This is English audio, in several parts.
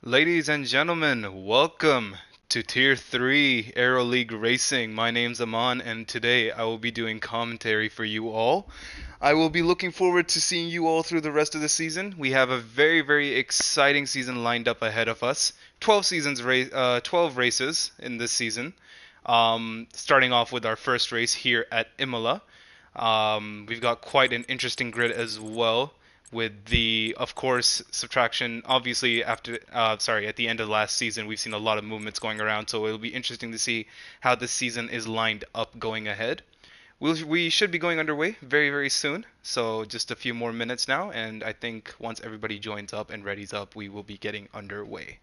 Ladies and gentlemen, welcome to Tier 3 Aero League Racing. My name's Aman, and today I will be doing commentary for you all. I will be looking forward to seeing you all through the rest of the season. We have a very exciting season lined up ahead of us. 12 races in this season. Starting off with our first race here at Imola. We've got quite an interesting grid as well, with the, of course, subtraction. Obviously, at the end of last season, we've seen a lot of movements going around, so it'll be interesting to see how this season is lined up going ahead. We should be going underway very soon, so just a few more minutes now, and I think once everybody joins up and readies up, we will be getting underway.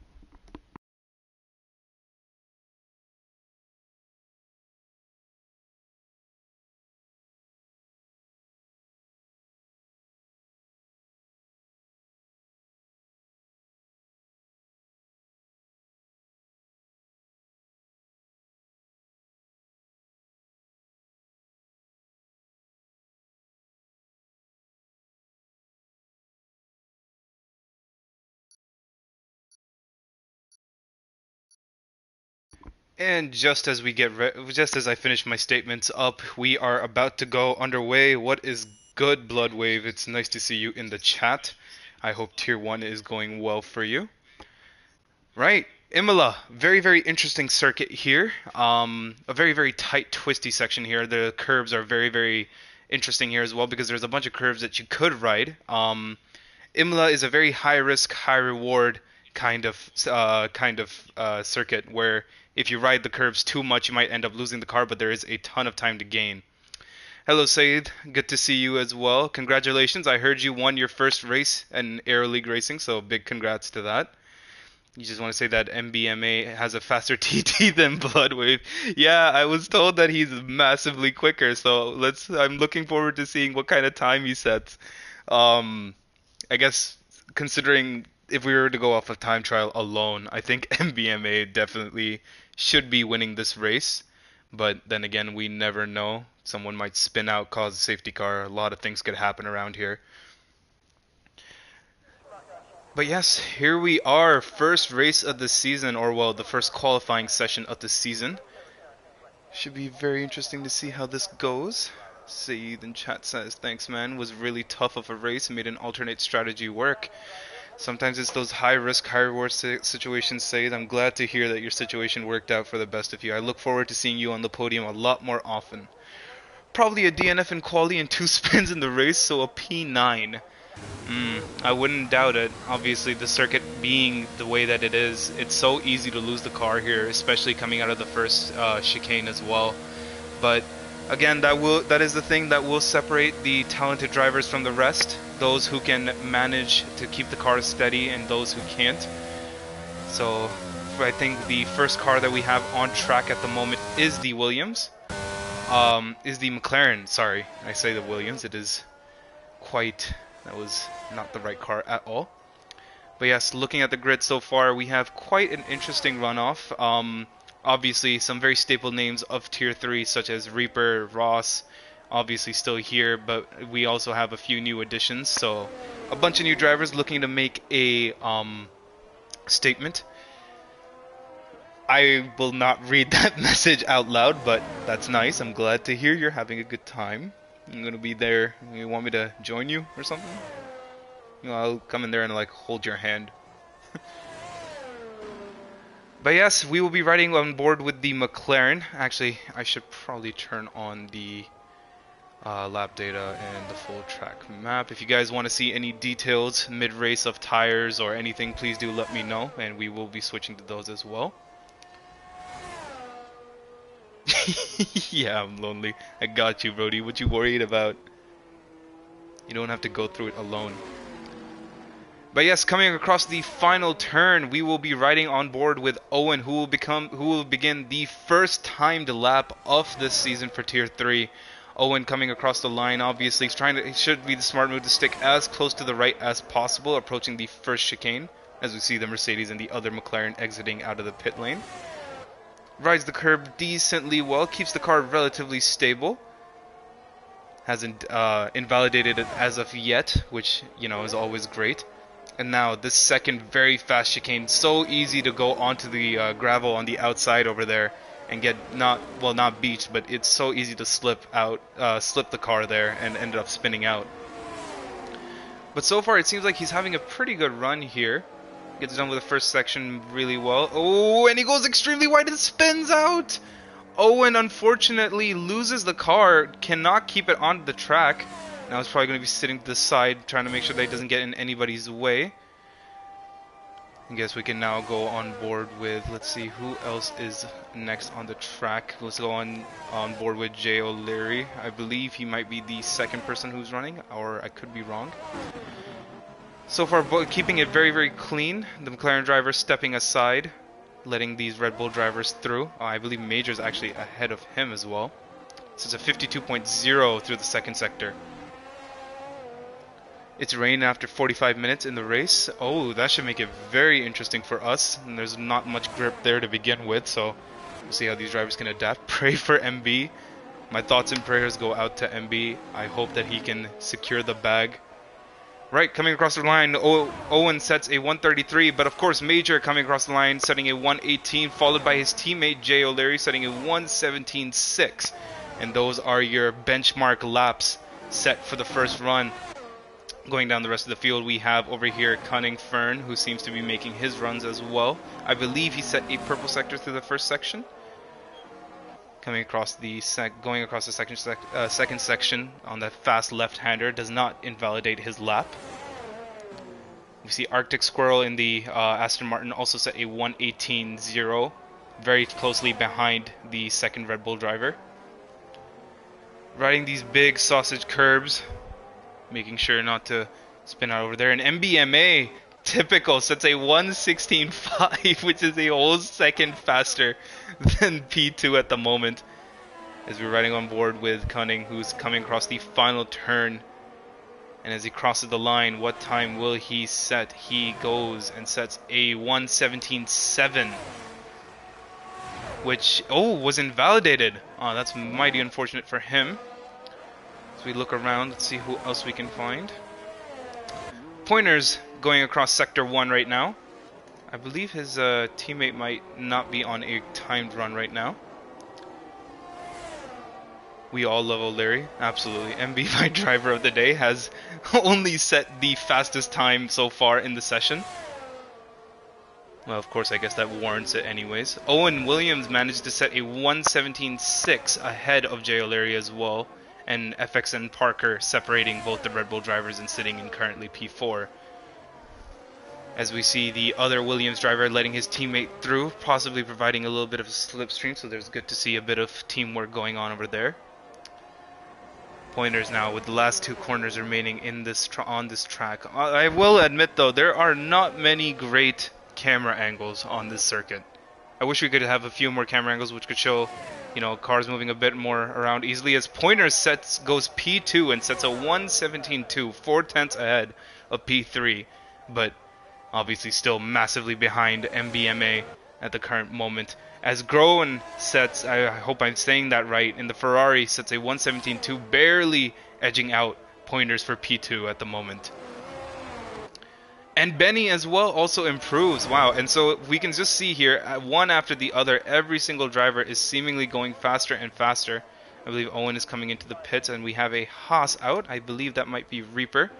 And just as I finish my statements up, we are about to go underway. What is good, Bloodwave? It's nice to see you in the chat. I hope Tier 1 is going well for you. Right, Imola, very interesting circuit here. A very tight, twisty section here. The curves are very interesting here as well because there's a bunch of curves that you could ride. Imola is a very high risk, high reward kind of circuit where if you ride the curves too much, you might end up losing the car, but there is a ton of time to gain. Hello, Said. Good to see you as well. Congratulations. I heard you won your first race in Aero League Racing, so big congrats to that. You just want to say that MBMA has a faster TT than Bloodwave. Yeah, I was told that he's massively quicker, so I'm looking forward to seeing what kind of time he sets. Um, I guess considering if we were to go off of time trial alone, I think MBMA definitely should be winning this race. But then again, we never know. Someone might spin out, cause a safety car. A lot of things could happen around here. But yes, here we are. First race of the season, or well, the first qualifying session of the season. Should be very interesting to see how this goes. Saeed in chat says, thanks man, was really tough of a race, made an alternate strategy work. Sometimes it's those high risk, high reward situations, Saeed. I'm glad to hear that your situation worked out for the best of you. I look forward to seeing you on the podium a lot more often. Probably a DNF in quali and 2 spins in the race, so a P9. I wouldn't doubt it. Obviously, the circuit being the way that it is, it's so easy to lose the car here, especially coming out of the first chicane as well. But again, that is the thing that will separate the talented drivers from the rest. Those who can manage to keep the car steady and those who can't. So I think the first car that we have on track at the moment is the Williams. Is the McLaren. Sorry, I say the Williams. It is quite. That was not the right car at all. But yes, looking at the grid so far, we have quite an interesting runoff. Obviously, some very staple names of Tier 3, such as Reaper, Ross, obviously still here, but we also have a few new additions. So, a bunch of new drivers looking to make a statement. I will not read that message out loud, but that's nice. I'm glad to hear you're having a good time. I'm gonna be there. You want me to join you or something? You know, I'll come in there and like hold your hand. But yes, we will be riding on board with the McLaren. Actually, I should probably turn on the lap data and the full track map. If you guys want to see any details mid-race of tires or anything, please do let me know, and we will be switching to those as well. Yeah, I'm lonely. I got you, Brody. What you worried about? You don't have to go through it alone. But yes, coming across the final turn, we will be riding on board with Owen, who will begin the first timed lap of this season for Tier 3. Owen coming across the line, obviously, it should be the smart move to stick as close to the right as possible, approaching the first chicane, as we see the Mercedes and the other McLaren exiting out of the pit lane. Rides the curb decently well, keeps the car relatively stable. Hasn't invalidated it as of yet, which, you know, is always great. And now this second very fast chicane, so easy to go onto the gravel on the outside over there and get not beached, but it's so easy to slip the car there and ended up spinning out. But so far it seems like he's having a pretty good run here. Gets done with the first section really well. Oh, and he goes extremely wide and spins out! Owen unfortunately loses the car, cannot keep it on the track. Now he's probably going to be sitting to the side, trying to make sure that he doesn't get in anybody's way. I guess we can now go on board with, let's see, who else is next on the track. Let's go on board with Jay O'Leary. I believe he might be the second person who's running, or I could be wrong. So far, keeping it very, very clean. The McLaren driver stepping aside, letting these Red Bull drivers through. I believe Major's actually ahead of him as well. So it's a 52.0 through the second sector. It's rain after 45 minutes in the race. Oh, that should make it very interesting for us. And there's not much grip there to begin with, so we'll see how these drivers can adapt. Pray for MB. My thoughts and prayers go out to MB. I hope that he can secure the bag. Right, coming across the line, Owen sets a 133, but of course Major coming across the line setting a 118, followed by his teammate Jay O'Leary setting a 117.6. And those are your benchmark laps set for the first run. Going down the rest of the field, we have over here Cunning Fern, who seems to be making his runs as well. I believe he set a purple sector through the first section. Coming across the going across the second section on that fast left-hander does not invalidate his lap. We see Arctic Squirrel in the Aston Martin also set a 118.0, very closely behind the second Red Bull driver. Riding these big sausage curbs, making sure not to spin out over there. And MBMA, typical, sets a 116.5, which is a whole second faster than P2 at the moment. As we're riding on board with Cunning, who's coming across the final turn. And as he crosses the line, what time will he set? He goes and sets a 117.7, which, was invalidated. Oh, that's mighty unfortunate for him. As we look around, let's see who else we can find. Pointer's going across Sector 1 right now. I believe his teammate might not be on a timed run right now. We all love O'Leary, absolutely. MB, my driver of the day, has only set the fastest time so far in the session. Well, of course, I guess that warrants it anyways. Owen Williams managed to set a 117.6 ahead of Jay O'Leary as well. And FXN Parker separating both the Red Bull drivers and sitting in currently P4. As we see the other Williams driver letting his teammate through, possibly providing a little bit of a slipstream, so there's good to see a bit of teamwork going on over there. Pointers now with the last two corners remaining in this on this track. I will admit though, there are not many great camera angles on this circuit. I wish we could have a few more camera angles which could show, you know, cars moving a bit more around easily, as Pointer goes P2 and sets a 117.2, 0.4 ahead of P3, but obviously still massively behind MBMA at the current moment. As Groen sets, I hope I'm saying that right, in the Ferrari sets a 117.2, barely edging out Pointers for P2 at the moment. And Benny as well also improves. Wow. And so we can just see here, one after the other, every single driver is seemingly going faster and faster. I believe Owen is coming into the pits, and we have a Haas out. I believe that might be Reaper.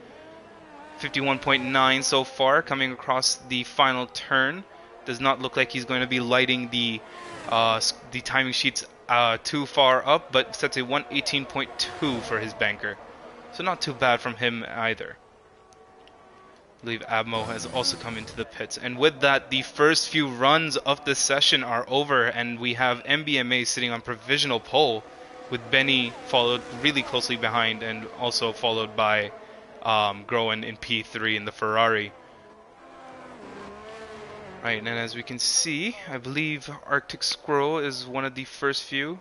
51.9 so far, coming across the final turn. Does not look like he's going to be lighting the timing sheets too far up, but sets a 118.2 for his banker. So not too bad from him either. I believe Abmo has also come into the pits. And with that, the first few runs of the session are over, and we have MBMA sitting on provisional pole, with Benny followed really closely behind, and also followed by Groen in P3 in the Ferrari. Right, and as we can see, I believe Arctic Squirrel is one of the first few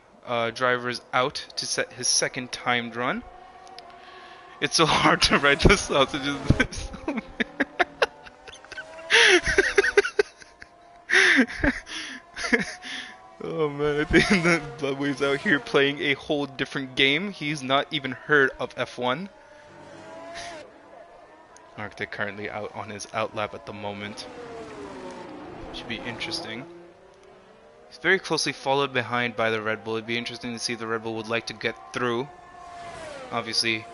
drivers out to set his second timed run. It's so hard to write the sausages. Oh man, I think that Bloodwave's out here playing a whole different game. He's not even heard of F1. Arctic currently out on his outlap at the moment. Should be interesting. He's very closely followed behind by the Red Bull. It'd be interesting to see if the Red Bull would like to get through. Obviously,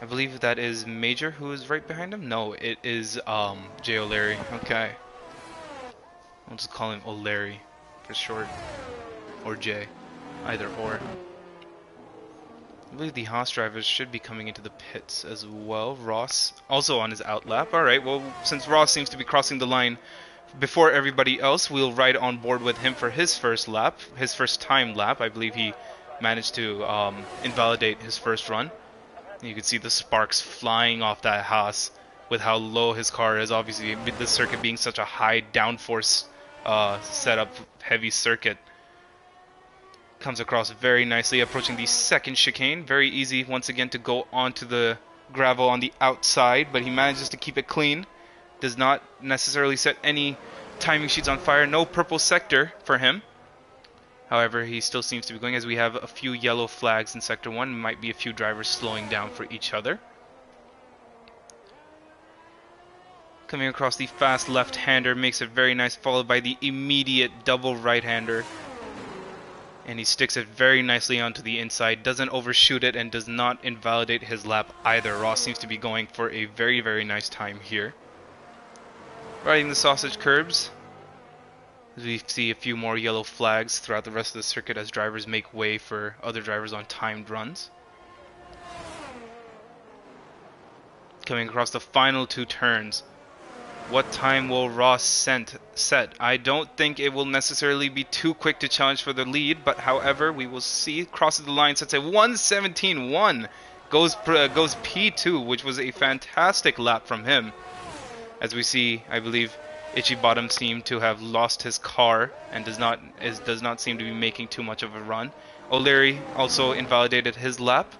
I believe that is Major who is right behind him. No, it is Jay O'Leary. Okay. I'll just call him O'Leary for short. Or Jay. Either or. I believe the Haas drivers should be coming into the pits as well. Ross also on his outlap. Alright, well, since Ross seems to be crossing the line before everybody else, we'll ride on board with him for his first lap. His first time lap. I believe he managed to invalidate his first run. You can see the sparks flying off that Haas with how low his car is. Obviously, with the circuit being such a high downforce setup, heavy circuit. Comes across very nicely, approaching the second chicane. Very easy once again to go onto the gravel on the outside, but he manages to keep it clean. Does not necessarily set any timing sheets on fire. No purple sector for him. However, he still seems to be going, as we have a few yellow flags in Sector 1. Might be a few drivers slowing down for each other. Coming across the fast left-hander, makes it very nice, followed by the immediate double right-hander. And he sticks it very nicely onto the inside, doesn't overshoot it, and does not invalidate his lap either. Ross seems to be going for a very, very nice time here. Riding the sausage curbs, as we see a few more yellow flags throughout the rest of the circuit as drivers make way for other drivers on timed runs. Coming across the final two turns. What time will Ross set? I don't think it will necessarily be too quick to challenge for the lead, but however, we will see. Crosses the line, sets a 1:17.1. Goes P2, which was a fantastic lap from him. As we see, I believe Itchy Bottom seemed to have lost his car and does not seem to be making too much of a run. O'Leary also invalidated his lap.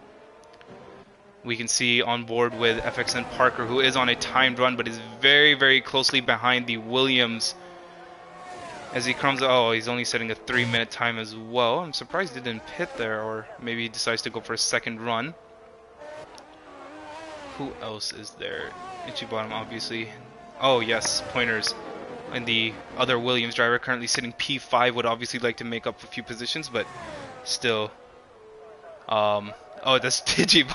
We can see on board with FXN Parker, who is on a timed run, but is very, very closely behind the Williams. As he comes, oh, he's only setting a 3-minute time as well. I'm surprised he didn't pit there, or maybe he decides to go for a second run. Who else is there? Itchy Bottom, obviously. Oh, yes, Pointers. And the other Williams driver, currently sitting P5, would obviously like to make up a few positions, but still. Oh, that's Itchy.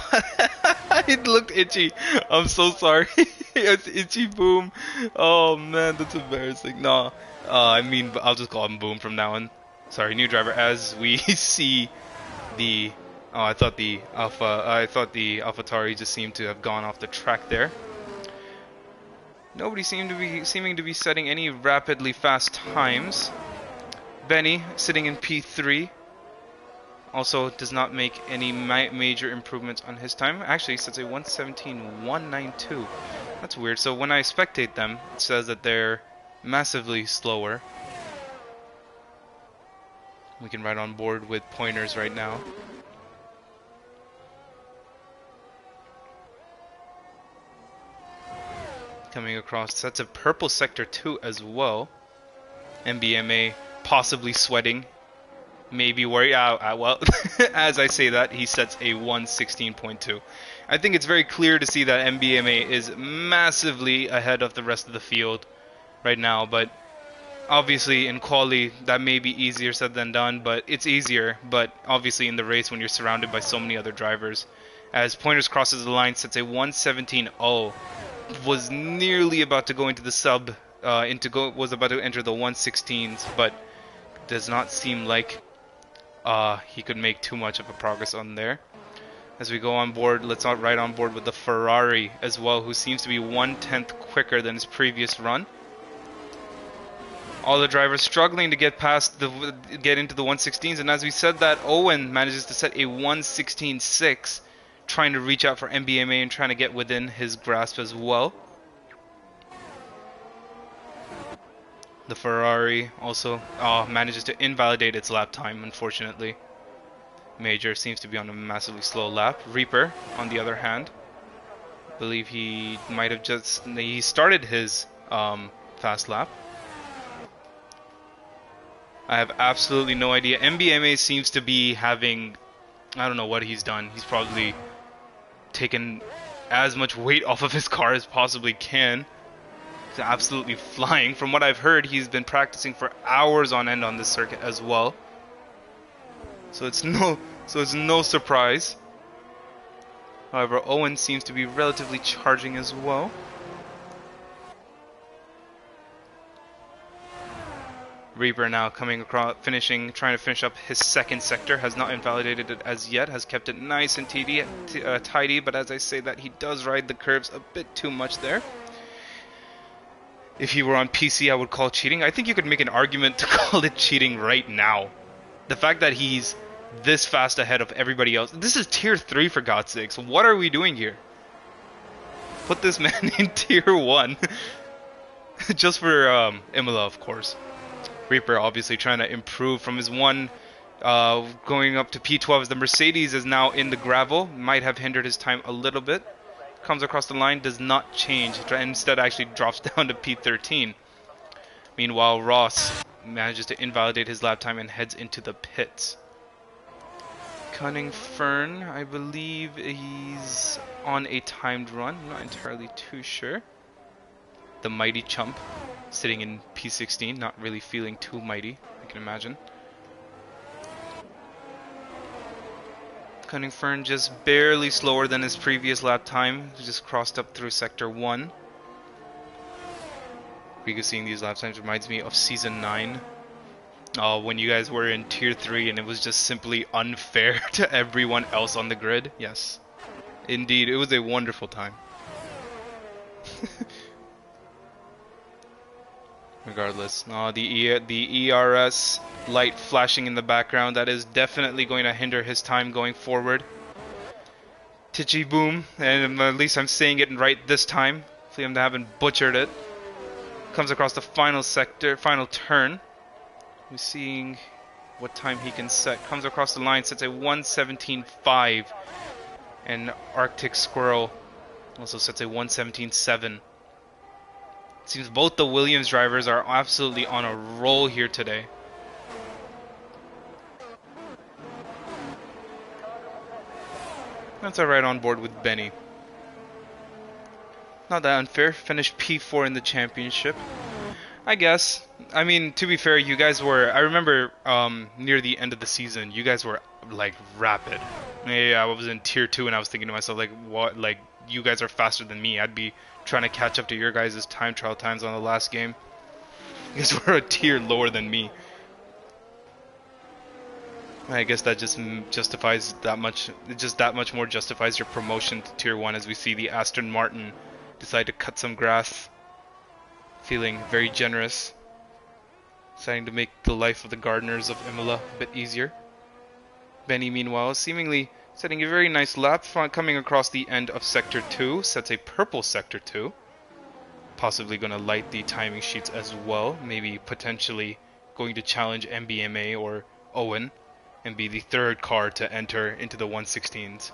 It looked itchy. I'm so sorry. It's Itchy Boom. Oh man, that's embarrassing. No, I mean, I'll just call him Boom from now on. Sorry, new driver. As we see the, I thought the AlphaTauri just seemed to have gone off the track there. Nobody seeming to be setting any rapidly fast times. Benny sitting in P3. Also does not make any major improvements on his time. Actually, it says a 1:17.192. That's weird. So when I spectate them, it says that they're massively slower. We can ride on board with Pointers right now. Coming across, that's a purple sector 2 as well. MBMA possibly sweating. Maybe worry. Well, as I say that, he sets a 1:16.2. I think it's very clear to see that MBMA is massively ahead of the rest of the field right now, but obviously in quali that may be easier said than done, but it's easier. But obviously in the race when you're surrounded by so many other drivers, as Pointers crosses the line, sets a 1:17.0, was nearly about to go into the sub, was about to enter the 1:16s, but does not seem like he could make too much of a progress on there. As we go on board, let's not ride on board with the Ferrari as well, who seems to be 1/10 quicker than his previous run. All the drivers struggling to get into the 1:16s, and as we said that, Owen manages to set a 1:16.6, trying to reach out for MBMA and trying to get within his grasp as well. The Ferrari also manages to invalidate its lap time, unfortunately. Major seems to be on a massively slow lap. Reaper, on the other hand, I believe he might have he started his fast lap. I have absolutely no idea. MBMA seems to be having, I don't know what he's done. He's probably taken as much weight off of his car as possibly can. He's absolutely flying. From what I've heard, he's been practicing for hours on end on this circuit as well. So it's no surprise. However, Owen seems to be relatively charging as well. Reaper now coming across, trying to finish up his second sector. Has not invalidated it as yet. Has kept it nice and tidy. But as I say that, he does ride the curves a bit too much there. If he were on PC, I would call cheating. I think you could make an argument to call it cheating right now. The fact that he's this fast ahead of everybody else. This is tier 3 for God's sakes. What are we doing here? Put this man in tier 1. Just for Imola, of course. Reaper obviously trying to improve from his 1 going up to P12 as the Mercedes is now in the gravel. Might have hindered his time a little bit. Comes across the line, does not change. Instead actually drops down to P13. Meanwhile, Ross manages to invalidate his lap time and heads into the pits. Cunning Fern, I believe he's on a timed run. I'm not entirely too sure. The Mighty Chump sitting in P16, not really feeling too mighty, I can imagine. Cunning Fern just barely slower than his previous lap time. He just crossed up through sector 1. Because seeing these lap times reminds me of season 9. When you guys were in tier 3 and it was just simply unfair to everyone else on the grid. Yes, indeed, it was a wonderful time. Regardless, the ERS light flashing in the background, that is definitely going to hinder his time going forward. SietseBoum, and at least I'm saying it right this time. Hopefully I haven't butchered it. Comes across the final turn. We're seeing what time he can set. Comes across the line, sets a 1:17.5, and Arctic Squirrel also sets a 1:17.7. Seems both the Williams drivers are absolutely on a roll here today. That's alright on board with Benny. Not that unfair. Finished P4 in the championship, I guess. I mean, to be fair, you guys were... I remember near the end of the season, you guys were, like, rapid. Yeah, I was in tier 2 and I was thinking to myself, like, what? Like, you guys are faster than me. I'd be trying to catch up to your guys' time trial times on the last game. You guys were a tier lower than me. I guess that just justifies that much. Just that much more justifies your promotion to tier 1 as we see the Aston Martin decide to cut some grass. Feeling very generous. Deciding to make the life of the gardeners of Imola a bit easier. Benny, meanwhile, seemingly setting a very nice lap, coming across the end of Sector 2, sets a purple Sector 2. Possibly going to light the timing sheets as well, maybe potentially going to challenge MBMA or Owen, and be the third car to enter into the 116s.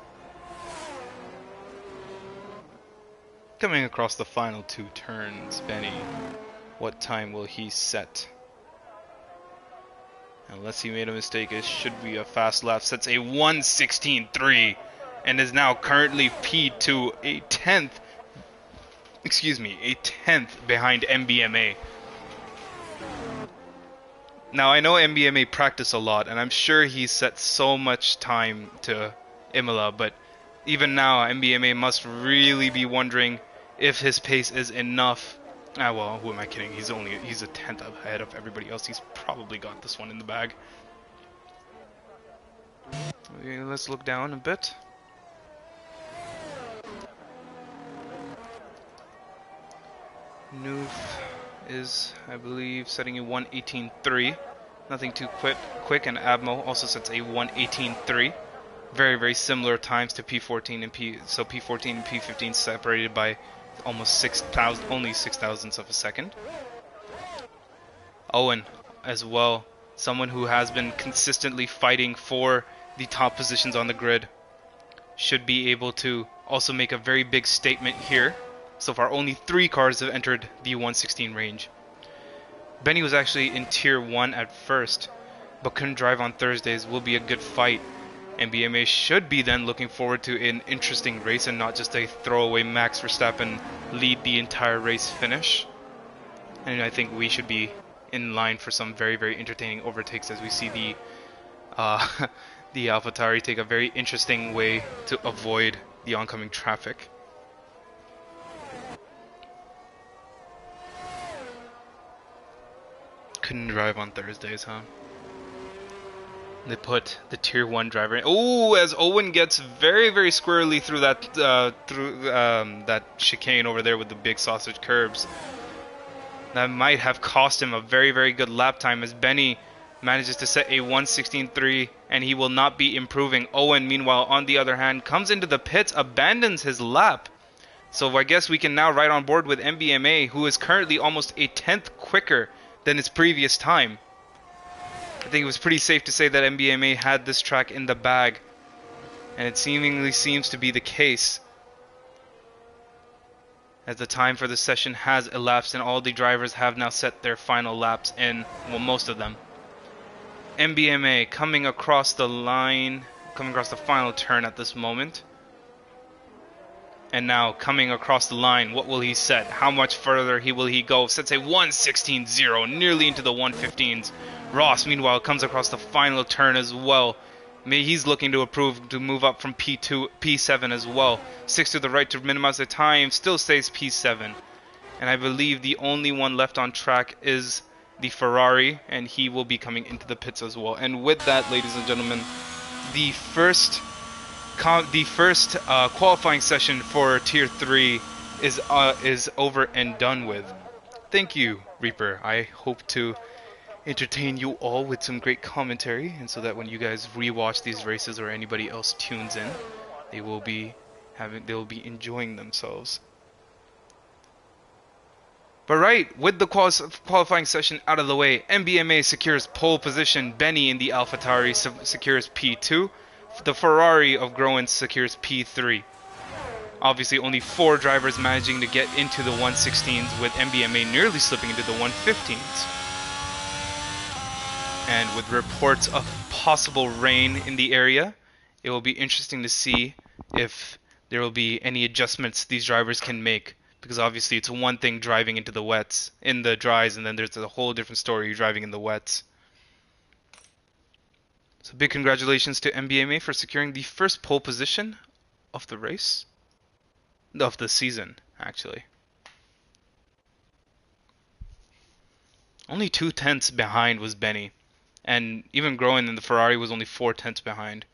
Coming across the final 2 turns, Benny, what time will he set? Unless he made a mistake, it should be a fast lap. Sets a 1:16.3 and is now currently P2, a 10th behind MBMA. Now, I know MBMA practice a lot, and I'm sure he set so much time to Imola, but even now, MBMA must really be wondering if his pace is enough. Ah, well, who am I kidding? He's a 10th ahead of everybody else. He's probably got this one in the bag. Okay, let's look down a bit. Noof is, I believe, setting a 1:18.3. Nothing too quick, and Abmo also sets a 1:18.3. Very, very similar times to P14 and P14 and P15 separated by almost 6,000, only 6,000ths of a second. Owen, as well, someone who has been consistently fighting for the top positions on the grid, should be able to also make a very big statement here. So far, only 3 cars have entered the 116 range. Benny was actually in tier 1 at first, but couldn't drive on Thursdays. Will be a good fight. MBMA should be then looking forward to an interesting race and not just a throwaway Max Verstappen lead the entire race finish. And I think we should be in line for some very, very entertaining overtakes as we see the the AlphaTauri take a very interesting way to avoid the oncoming traffic. Couldn't drive on Thursdays, huh? They put the tier 1 driver in. Oh, as Owen gets very, very squirrely through that that chicane over there with the big sausage curbs. That might have cost him a very, very good lap time as Benny manages to set a 1:16.3 and he will not be improving. Owen, meanwhile, on the other hand, comes into the pits, abandons his lap. So I guess we can now ride on board with MBMA, who is currently almost a 10th quicker than its previous time. I think it was pretty safe to say that MBMA had this track in the bag, and it seemingly seems to be the case, as the time for the session has elapsed and all the drivers have now set their final laps in, well, most of them. MBMA coming across the line, coming across the final turn at this moment. And now coming across the line, what will he set? How much further will he go? Sets a 1:16.0, nearly into the 1:15s. Ross, meanwhile, comes across the final turn as well. He's looking to improve, to move up from P2, P7 as well. 6 to the right to minimize the time, still stays P7. And I believe the only one left on track is the Ferrari, and he will be coming into the pits as well. And with that, ladies and gentlemen, the first qualifying session for Tier 3 is over and done with. Thank you, Reaper. I hope to entertain you all with some great commentary, and so that when you guys rewatch these races or anybody else tunes in, they will be enjoying themselves. But right, with the qualifying session out of the way, MBMA secures pole position, Benny in the AlphaTauri secures P2, the Ferrari of Groen secures P3. Obviously only 4 drivers managing to get into the 1:16s, with MBMA nearly slipping into the 1:15s. And with reports of possible rain in the area, it will be interesting to see if there will be any adjustments these drivers can make. Because obviously it's one thing driving into the wets, in the dries, and then there's a whole different story driving in the wets. So big congratulations to MBMA for securing the first pole position of the race. Of the season, actually. Only 2 tenths behind was Benny. And even Groen in the Ferrari was only 4 tenths behind.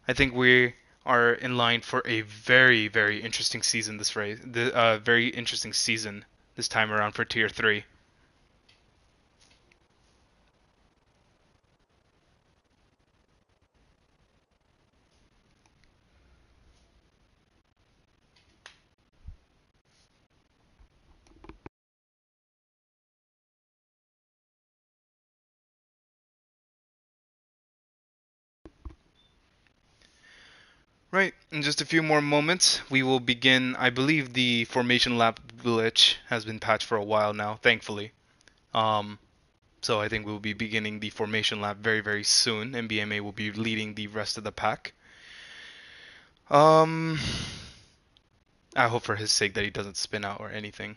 I think we are in line for a very, very interesting season this race. Very interesting season this time around for Tier 3. Right, in just a few more moments, we will begin. I believe the formation lap glitch has been patched for a while now, thankfully. So I think we'll be beginning the formation lap very, very soon. MBMA will be leading the rest of the pack. I hope for his sake that he doesn't spin out or anything.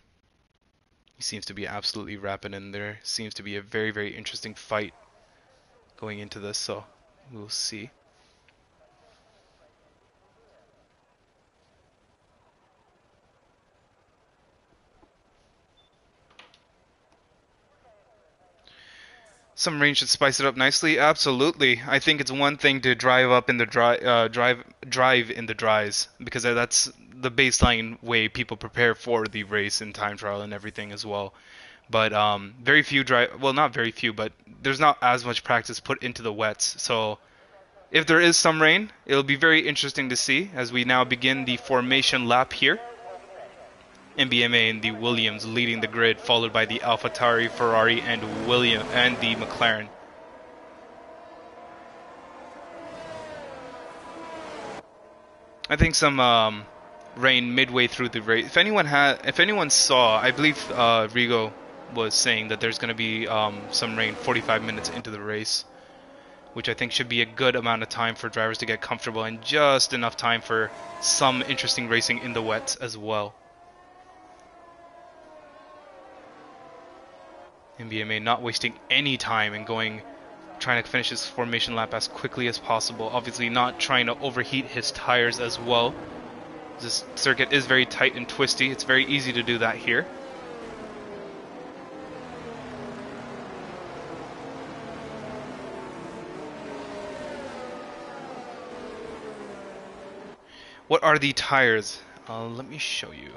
He seems to be absolutely rapid, and there seems to be a very, very interesting fight going into this, so we'll see. Some rain should spice it up nicely. Absolutely, I think it's one thing to drive up in the drive in the dries, because that's the baseline way people prepare for the race and time trial and everything as well. But very few not very few, but there's not as much practice put into the wets. So if there is some rain, it'll be very interesting to see as we now begin the formation lap here. MBMA and the Williams leading the grid, followed by the AlphaTauri, Ferrari, and the McLaren. I think some rain midway through the race. If anyone saw, I believe Rigo was saying that there's going to be some rain 45 minutes into the race. which I think should be a good amount of time for drivers to get comfortable and just enough time for some interesting racing in the wets as well. MBMA not wasting any time and trying to finish his formation lap as quickly as possible. Obviously not trying to overheat his tires as well. This circuit is very tight and twisty. It's very easy to do that here. What are the tires? Let me show you.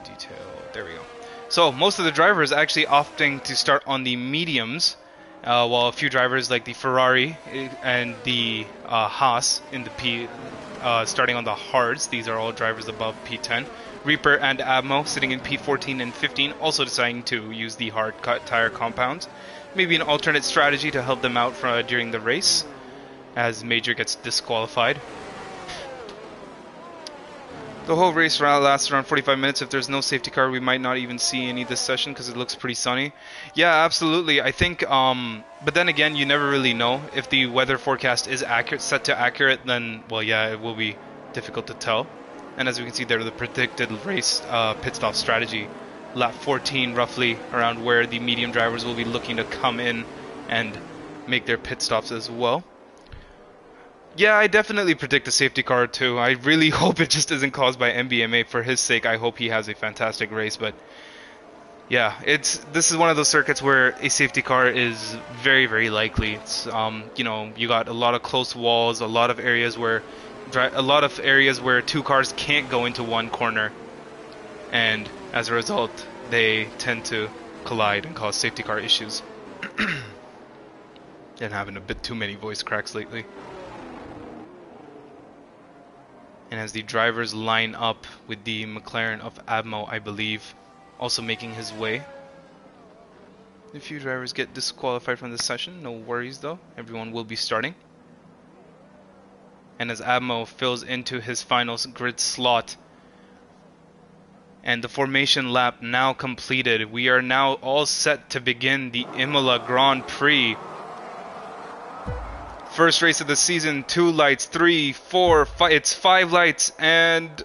Detail. There we go. So most of the drivers actually opting to start on the mediums, while a few drivers like the Ferrari and the Haas in the starting on the hards. These are all drivers above P10. Reaper and Abmo sitting in P14 and 15, also deciding to use the hard tire compounds. Maybe an alternate strategy to help them out during the race, as Major gets disqualified. The whole race lasts around 45 minutes. If there's no safety car, we might not even see any this session because it looks pretty sunny. Yeah, absolutely. I think, but then again, you never really know. If the weather forecast is set to accurate, then, well, yeah, it will be difficult to tell. And as we can see there, the predicted race pit stop strategy, lap 14 roughly, around where the medium drivers will be looking to come in and make their pit stops as well. Yeah, I definitely predict a safety car too. I really hope it just isn't caused by MBMA. For his sake, I hope he has a fantastic race. But yeah, this is one of those circuits where a safety car is very, very likely. It's you know, you got a lot of close walls, a lot of areas where two cars can't go into one corner, and as a result, they tend to collide and cause safety car issues. Been having a bit too many voice cracks lately. And as the drivers line up with the McLaren of Abmo, I believe, also making his way. A few drivers get disqualified from this session, no worries though, everyone will be starting. And as Abmo fills into his final grid slot, and the formation lap now completed, we are now all set to begin the Imola Grand Prix. First race of the season, 2 lights, 3, 4, 5, it's 5 lights, and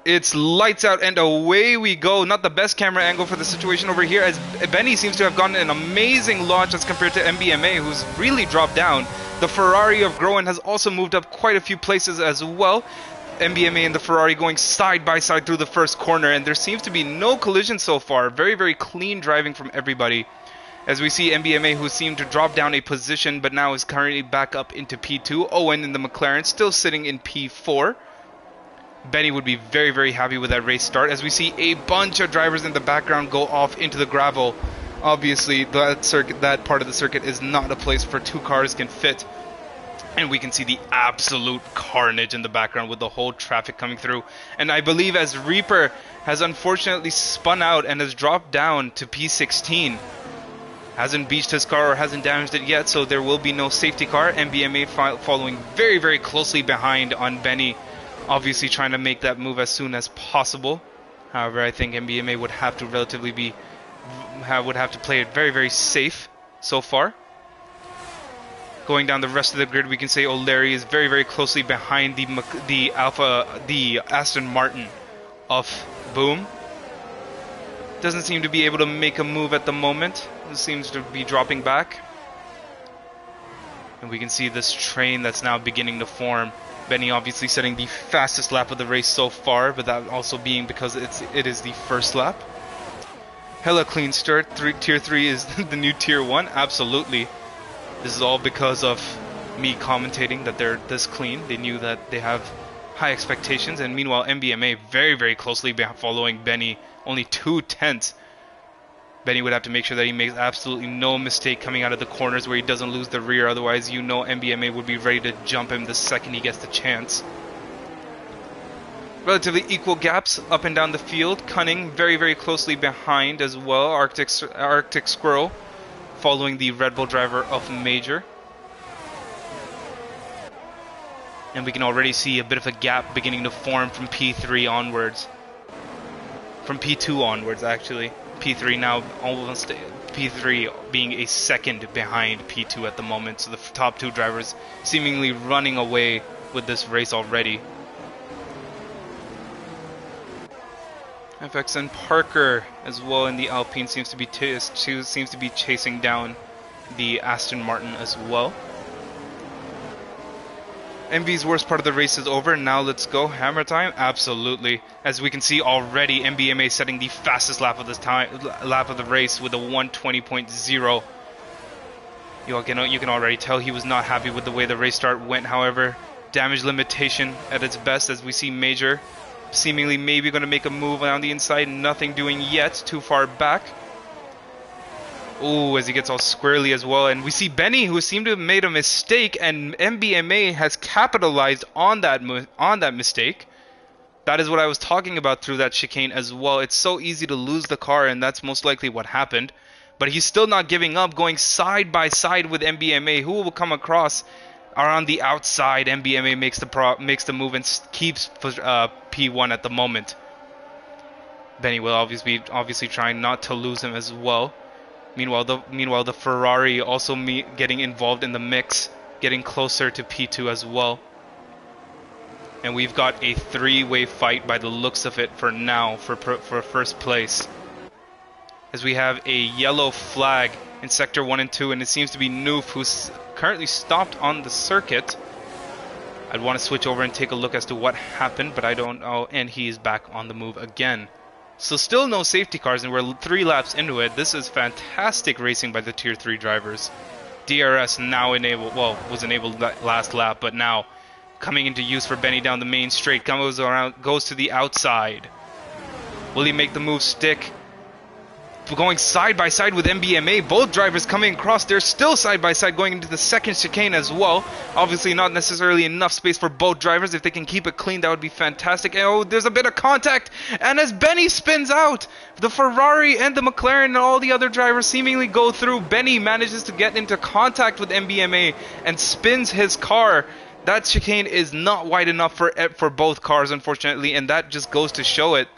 it's lights out, and away we go. Not the best camera angle for the situation over here, as Benny seems to have gotten an amazing launch as compared to MBMA, who's really dropped down. The Ferrari of Groen has also moved up quite a few places as well. MBMA and the Ferrari going side by side through the first corner, and there seems to be no collision so far. Very, very clean driving from everybody. As we see MBMA, who seemed to drop down a position but now is currently back up into P2. Owen in the McLaren still sitting in P4. Benny would be very, very happy with that race start, as we see a bunch of drivers in the background go off into the gravel. Obviously, that part of the circuit is not a place where 2 cars can fit. And we can see the absolute carnage in the background with the whole traffic coming through. And I believe as Reaper has unfortunately spun out and has dropped down to P16. Hasn't beached his car or hasn't damaged it yet, so there will be no safety car. MBMA following very, very closely behind on Benny, obviously trying to make that move as soon as possible. However, I think MBMA would have to play it very, very safe so far. Going down the rest of the grid, we can say O'Leary is very, very closely behind the Aston Martin of Boom. Doesn't seem to be able to make a move at the moment. It seems to be dropping back. And we can see this train that's now beginning to form. Benny obviously setting the fastest lap of the race so far, but that also being because it is the first lap. Hella clean start. Tier 3 is the new Tier 1. Absolutely. This is all because of me commentating that they're this clean. They knew that they have high expectations, and meanwhile MBMA very, very closely following Benny, only 2/10. Benny would have to make sure that he makes absolutely no mistake coming out of the corners where he doesn't lose the rear, otherwise you know MBMA would be ready to jump him the second he gets the chance. Relatively equal gaps up and down the field. Cunning very, very closely behind as well. Arctic Squirrel following the Red Bull driver of Major. And we can already see a bit of a gap beginning to form from P3 onwards. From P2 onwards, actually. P3 now almost P3 being a second behind P2 at the moment. So the top two drivers seemingly running away with this race already. FXN Parker as well in the Alpine seems to be chasing down the Aston Martin as well. MV's worst part of the race is over. Now let's go. Hammer time? Absolutely. As we can see already, MBMA setting the fastest lap of the race with a 1:20.0. You can already tell he was not happy with the way the race start went. However, damage limitation at its best, as we see Major seemingly maybe going to make a move on the inside. Nothing doing yet. Too far back. Ooh, as he gets all squarely as well. And we see Benny, who seemed to have made a mistake, and MBMA has capitalized on that mistake. That is what I was talking about through that chicane as well. It's so easy to lose the car, and that's most likely what happened. But he's still not giving up, going side by side with MBMA, who will come across are on the outside. MBMA makes the move and keeps P1 at the moment. Benny will obviously trying not to lose him as well. Meanwhile, the Ferrari also getting involved in the mix, getting closer to P2 as well. And we've got a three-way fight by the looks of it for now for first place. As we have a yellow flag in Sector 1 and 2, and it seems to be Noof, who's currently stopped on the circuit. I'd want to switch over and take a look as to what happened, but I don't know, and he's back on the move again. So still no safety cars, and we're 3 laps into it. This is fantastic racing by the Tier 3 drivers. DRS now was enabled last lap, but now coming into use for Benny down the main straight. Goes to the outside. Will he make the move stick? Going side by side with MBMA, both drivers coming across. They're still side by side going into the second chicane as well. Obviously not necessarily enough space for both drivers. If they can keep it clean, that would be fantastic. And, oh, there's a bit of contact, and as Benny spins out, the Ferrari and the McLaren and all the other drivers seemingly go through. Benny manages to get into contact with MBMA and spins his car. That chicane is not wide enough for both cars, unfortunately, and that just goes to show it.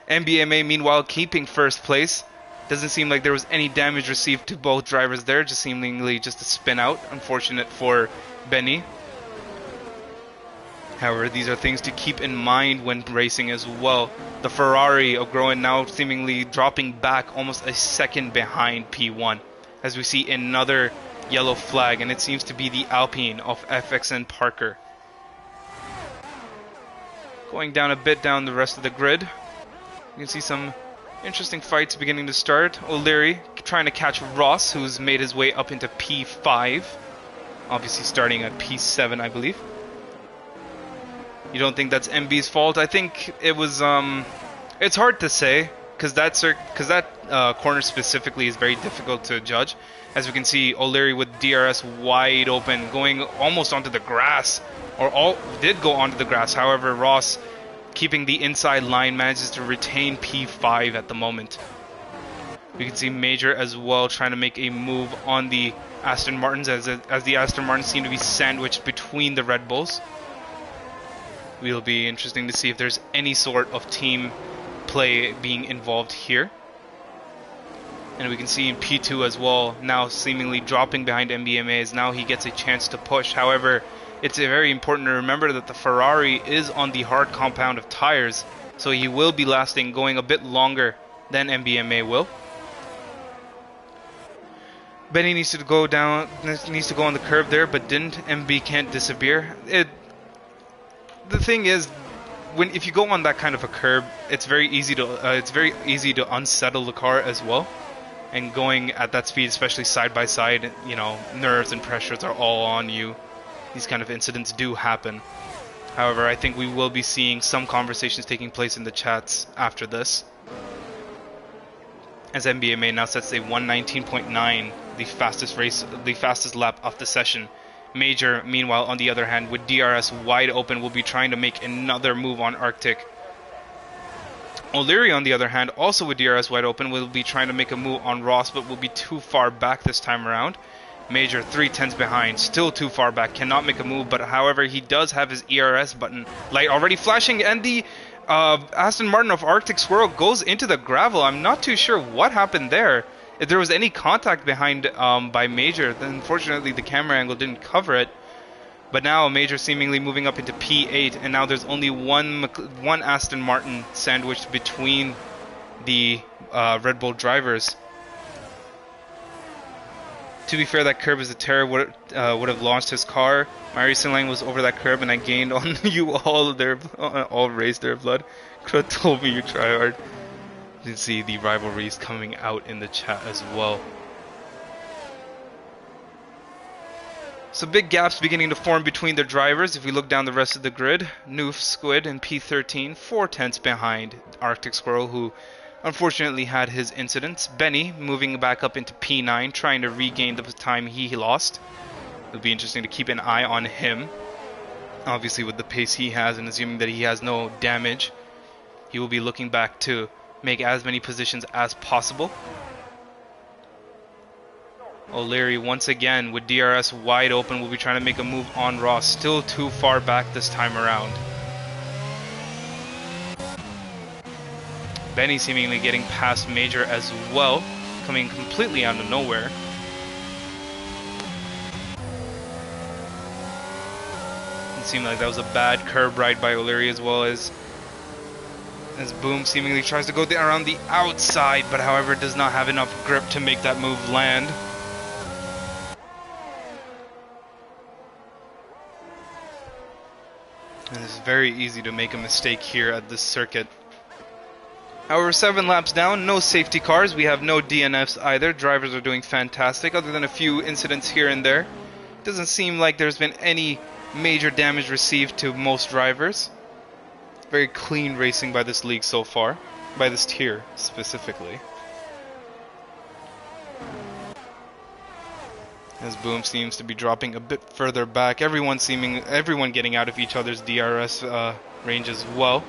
MBMA meanwhile keeping first place. Doesn't seem like there was any damage received to both drivers there, just seemingly just a spin out. Unfortunate for Benny. However, these are things to keep in mind when racing as well. The Ferrari of Groen now seemingly dropping back almost a second behind P1. As we see another yellow flag, and it seems to be the Alpine of FXN Parker. Going down a bit down the rest of the grid. You can see some interesting fights beginning to start. O'Leary trying to catch Ross, who's made his way up into P5. Obviously starting at P7, I believe. You don't think that's MB's fault? I think it was, it's hard to say, because that corner specifically is very difficult to judge. As we can see, O'Leary with DRS wide open, going almost onto the grass, or did go onto the grass. However, Ross, keeping the inside line, manages to retain P5 at the moment. We can see Major as well trying to make a move on the Aston Martins, as the Aston Martins seem to be sandwiched between the Red Bulls. It'll be interesting to see if there's any sort of team play being involved here. And we can see in P2 as well, now seemingly dropping behind MBMA, as now he gets a chance to push. However, it's very important to remember that the Ferrari is on the hard compound of tires, so he will be lasting, going a bit longer than MBMA will. Benny needs to go on the curb there, but didn't. MB can't disappear. The thing is, if you go on that kind of a curb, it's very easy to unsettle the car as well. And going at that speed, especially side by side, you know, nerves and pressures are all on you. These kind of incidents do happen. However, I think we will be seeing some conversations taking place in the chats after this. As MBMA now sets a 1:19.9, the fastest lap of the session. Major, meanwhile, on the other hand, with DRS wide open, will be trying to make another move on Arctic. O'Leary, on the other hand, also with DRS wide open, will be trying to make a move on Ross, but will be too far back this time around. Major 3/10 behind, still too far back, cannot make a move, but however he does have his ERS button light already flashing, and the Aston Martin of Arctic Squirrel goes into the gravel. I'm not too sure what happened there. If there was any contact behind by Major, then unfortunately the camera angle didn't cover it. But now Major seemingly moving up into P8, and now there's only one Aston Martin sandwiched between the Red Bull drivers. To be fair, that curb is a terror. Would have launched his car. My racing line was over that curb, and I gained on you all raised their blood. Could have told me you try hard. You can see the rivalries coming out in the chat as well. So big gaps beginning to form between the drivers. If we look down the rest of the grid, Noof, Squid, and P13, 4/10 behind Arctic Squirrel, who unfortunately had his incidents. Benny moving back up into P9, trying to regain the time he lost. It'll be interesting to keep an eye on him. Obviously with the pace he has, and assuming that he has no damage, he will be looking back to make as many positions as possible. O'Leary once again with DRS wide open will be trying to make a move on Ross. Still too far back this time around. Benny seemingly getting past Major as well, coming completely out of nowhere. It seemed like that was a bad curb ride by O'Leary, as well as Boom seemingly tries to go around the outside, but however does not have enough grip to make that move land. And it's very easy to make a mistake here at this circuit. However, 7 laps down, no safety cars. We have no DNFs either. Drivers are doing fantastic, other than a few incidents here and there. Doesn't seem like there's been any major damage received to most drivers. Very clean racing by this league so far, by this tier specifically. As Boom seems to be dropping a bit further back. Everyone getting out of each other's DRS range as well.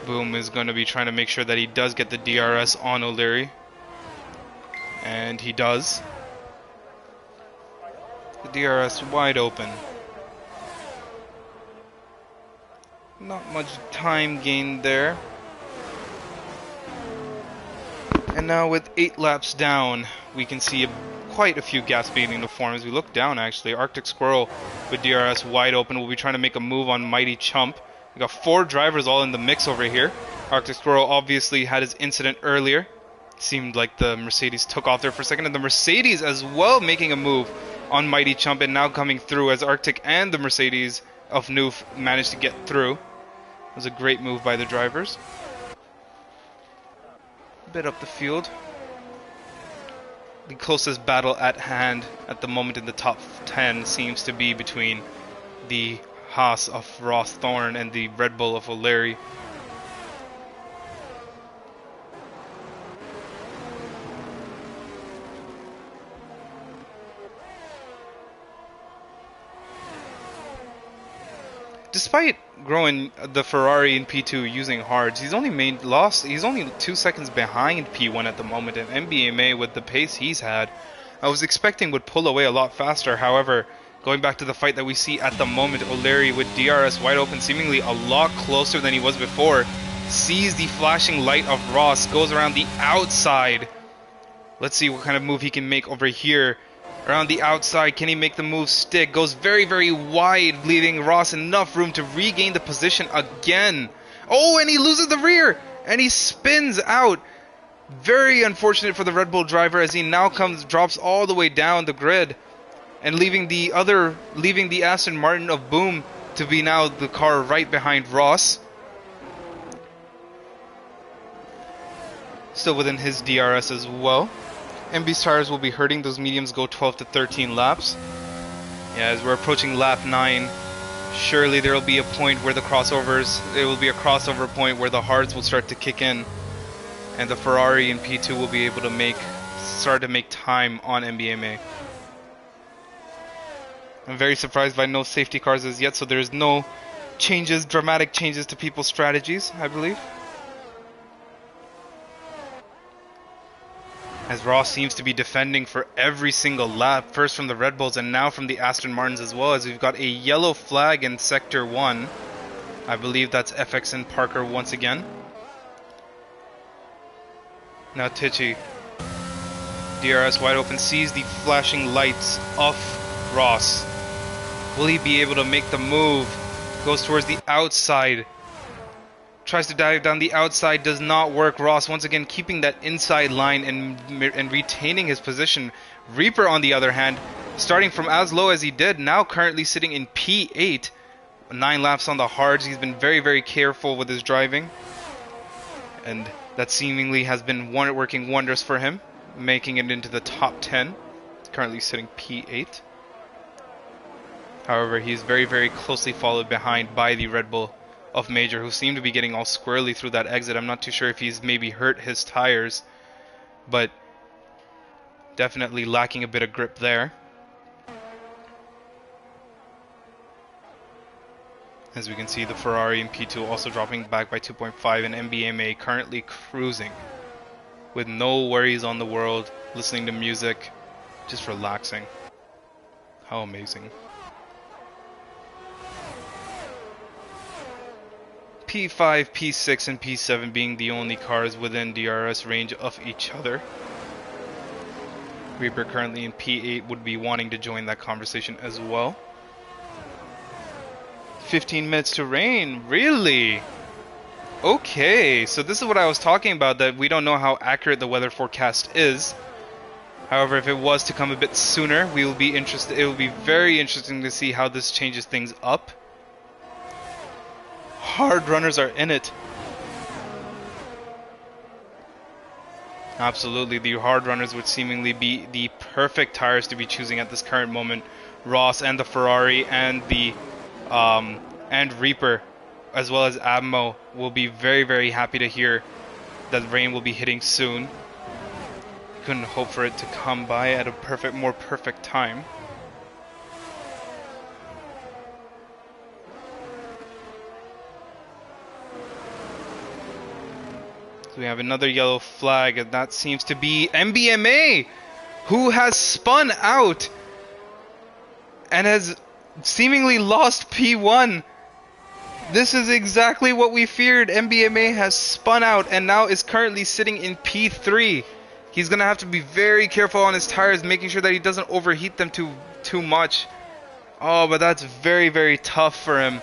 Boom is going to be trying to make sure that he does get the DRS on O'Leary. And he does. The DRS wide open. Not much time gained there. And now with 8 laps down, we can see quite a few gaps beginning to form. As we look down, actually, Arctic Squirrel with DRS wide open will be trying to make a move on Mighty Chump. We got 4 drivers all in the mix over here. Arctic Squirrel obviously had his incident earlier. Seemed like the Mercedes took off there for a second, and the Mercedes as well making a move on Mighty Chump, and now coming through as Arctic and the Mercedes of Noof managed to get through. It was a great move by the drivers. A bit up the field. The closest battle at hand at the moment in the top 10 seems to be between the Haas of Ross Thorne and the Red Bull of O'Leary. Despite growing the Ferrari in P2 using hards, he's only 2 seconds behind P1 at the moment, and MBMA with the pace he's had, I was expecting would pull away a lot faster. However, going back to the fight that we see at the moment, O'Leary with DRS wide open, seemingly a lot closer than he was before, sees the flashing light of Ross, goes around the outside. Let's see what kind of move he can make over here. Around the outside, can he make the move stick? Goes very, very wide, leaving Ross enough room to regain the position again. Oh, and he loses the rear, and he spins out. Very unfortunate for the Red Bull driver, as he now drops all the way down the grid, and leaving the Aston Martin of Boom to be now the car right behind Ross. Still within his DRS as well. MB's tires will be hurting. Those mediums go 12 to 13 laps. Yeah, as we're approaching lap 9, surely there will be a point where it will be a crossover point where the hards will start to kick in, and the Ferrari in P2 will be able to start to make time on MBMA. I'm very surprised by no safety cars as yet, so there's no dramatic changes to people's strategies, I believe. As Ross seems to be defending for every single lap, first from the Red Bulls and now from the Aston Martins as well, as we've got a yellow flag in Sector 1. I believe that's FX and Parker once again. Now Tichy. DRS wide open, sees the flashing lights of Ross. Will he be able to make the move? Goes towards the outside. Tries to dive down the outside, does not work. Ross once again keeping that inside line and retaining his position. Reaper on the other hand, starting from as low as he did, now currently sitting in P8. 9 laps on the hards. He's been very, very careful with his driving. And that seemingly has been working wonders for him, making it into the top 10. Currently sitting P8. However, he's very, very closely followed behind by the Red Bull of Major, who seem to be getting all squirrely through that exit. I'm not too sure if he's maybe hurt his tires, but definitely lacking a bit of grip there. As we can see, the Ferrari in P2 also dropping back by 2.5, and MBMA currently cruising with no worries on the world, listening to music, just relaxing. How amazing. P5, P6, and P7 being the only cars within DRS range of each other. Reaper currently in P8 would be wanting to join that conversation as well. 15 minutes to rain, really? Okay, so this is what I was talking about, that we don't know how accurate the weather forecast is. However, if it was to come a bit sooner, we will be interested. It will be very interesting to see how this changes things up. Hard runners are in it. Absolutely, the hard runners would seemingly be the perfect tires to be choosing at this current moment. Ross and the Ferrari and the and Reaper, as well as Abmo, will be very, very happy to hear that rain will be hitting soon. Couldn't hope for it to come by at a more perfect time. So we have another yellow flag, and that seems to be MBMA, who has spun out and has seemingly lost P1. This is exactly what we feared. MBMA has spun out and now is currently sitting in P3. He's going to have to be very careful on his tires, making sure that he doesn't overheat them too much. Oh, but that's very, very tough for him.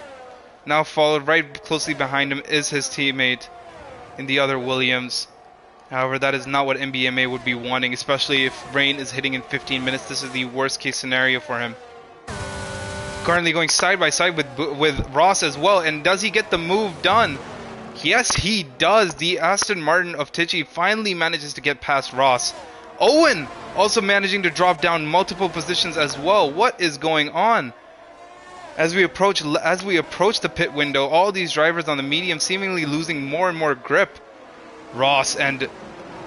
Now followed right closely behind him is his teammate in the other Williams. However, that is not what MBMA would be wanting, especially if rain is hitting in 15 minutes. This is the worst case scenario for him. Currently going side by side with Ross as well, and does he get the move done? Yes, he does. The Aston Martin of Tichy finally manages to get past Ross. Owen also managing to drop down multiple positions as well. What is going on? As we approach the pit window, all these drivers on the medium seemingly losing more and more grip. Ross and the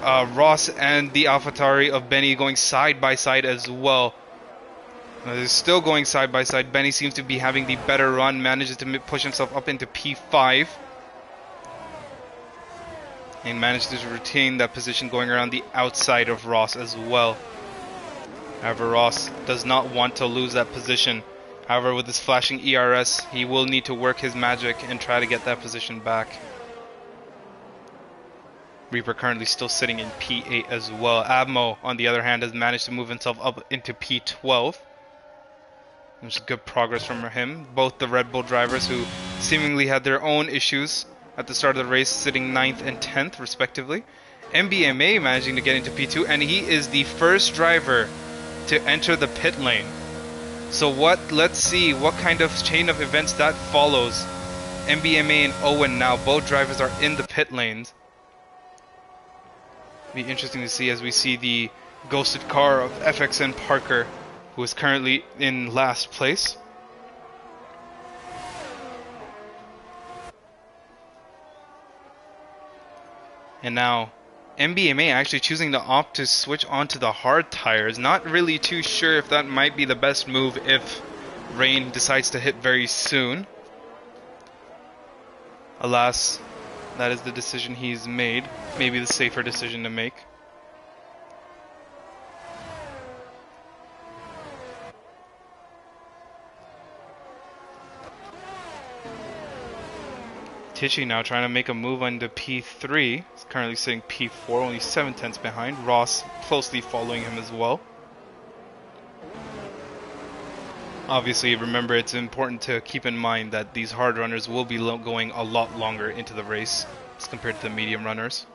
AlphaTauri of Benny going side by side as well. They're still going side by side. Benny seems to be having the better run, manages to push himself up into P5. And manages to retain that position going around the outside of Ross as well. However, Ross does not want to lose that position. However, with his flashing ERS, he will need to work his magic and try to get that position back. Reaper currently still sitting in P8 as well. Abmo, on the other hand, has managed to move himself up into P12. There's good progress from him. Both the Red Bull drivers, who seemingly had their own issues at the start of the race, sitting 9th and 10th respectively. MBMA managing to get into P2, and he is the first driver to enter the pit lane. So let's see what kind of chain of events that follows. MBMA and Owen now, both drivers are in the pit lanes. Be interesting to see as we see the ghosted car of FXN Parker, who is currently in last place. And now MBMA actually choosing to opt to switch onto the hard tires. Not really too sure if that might be the best move if rain decides to hit very soon. Alas, that is the decision he's made. Maybe the safer decision to make. Tichy now trying to make a move into P3. He's currently sitting P4, only 7/10 behind. Ross closely following him as well. Obviously, remember, it's important to keep in mind that these hard runners will be going a lot longer into the race as compared to the medium runners.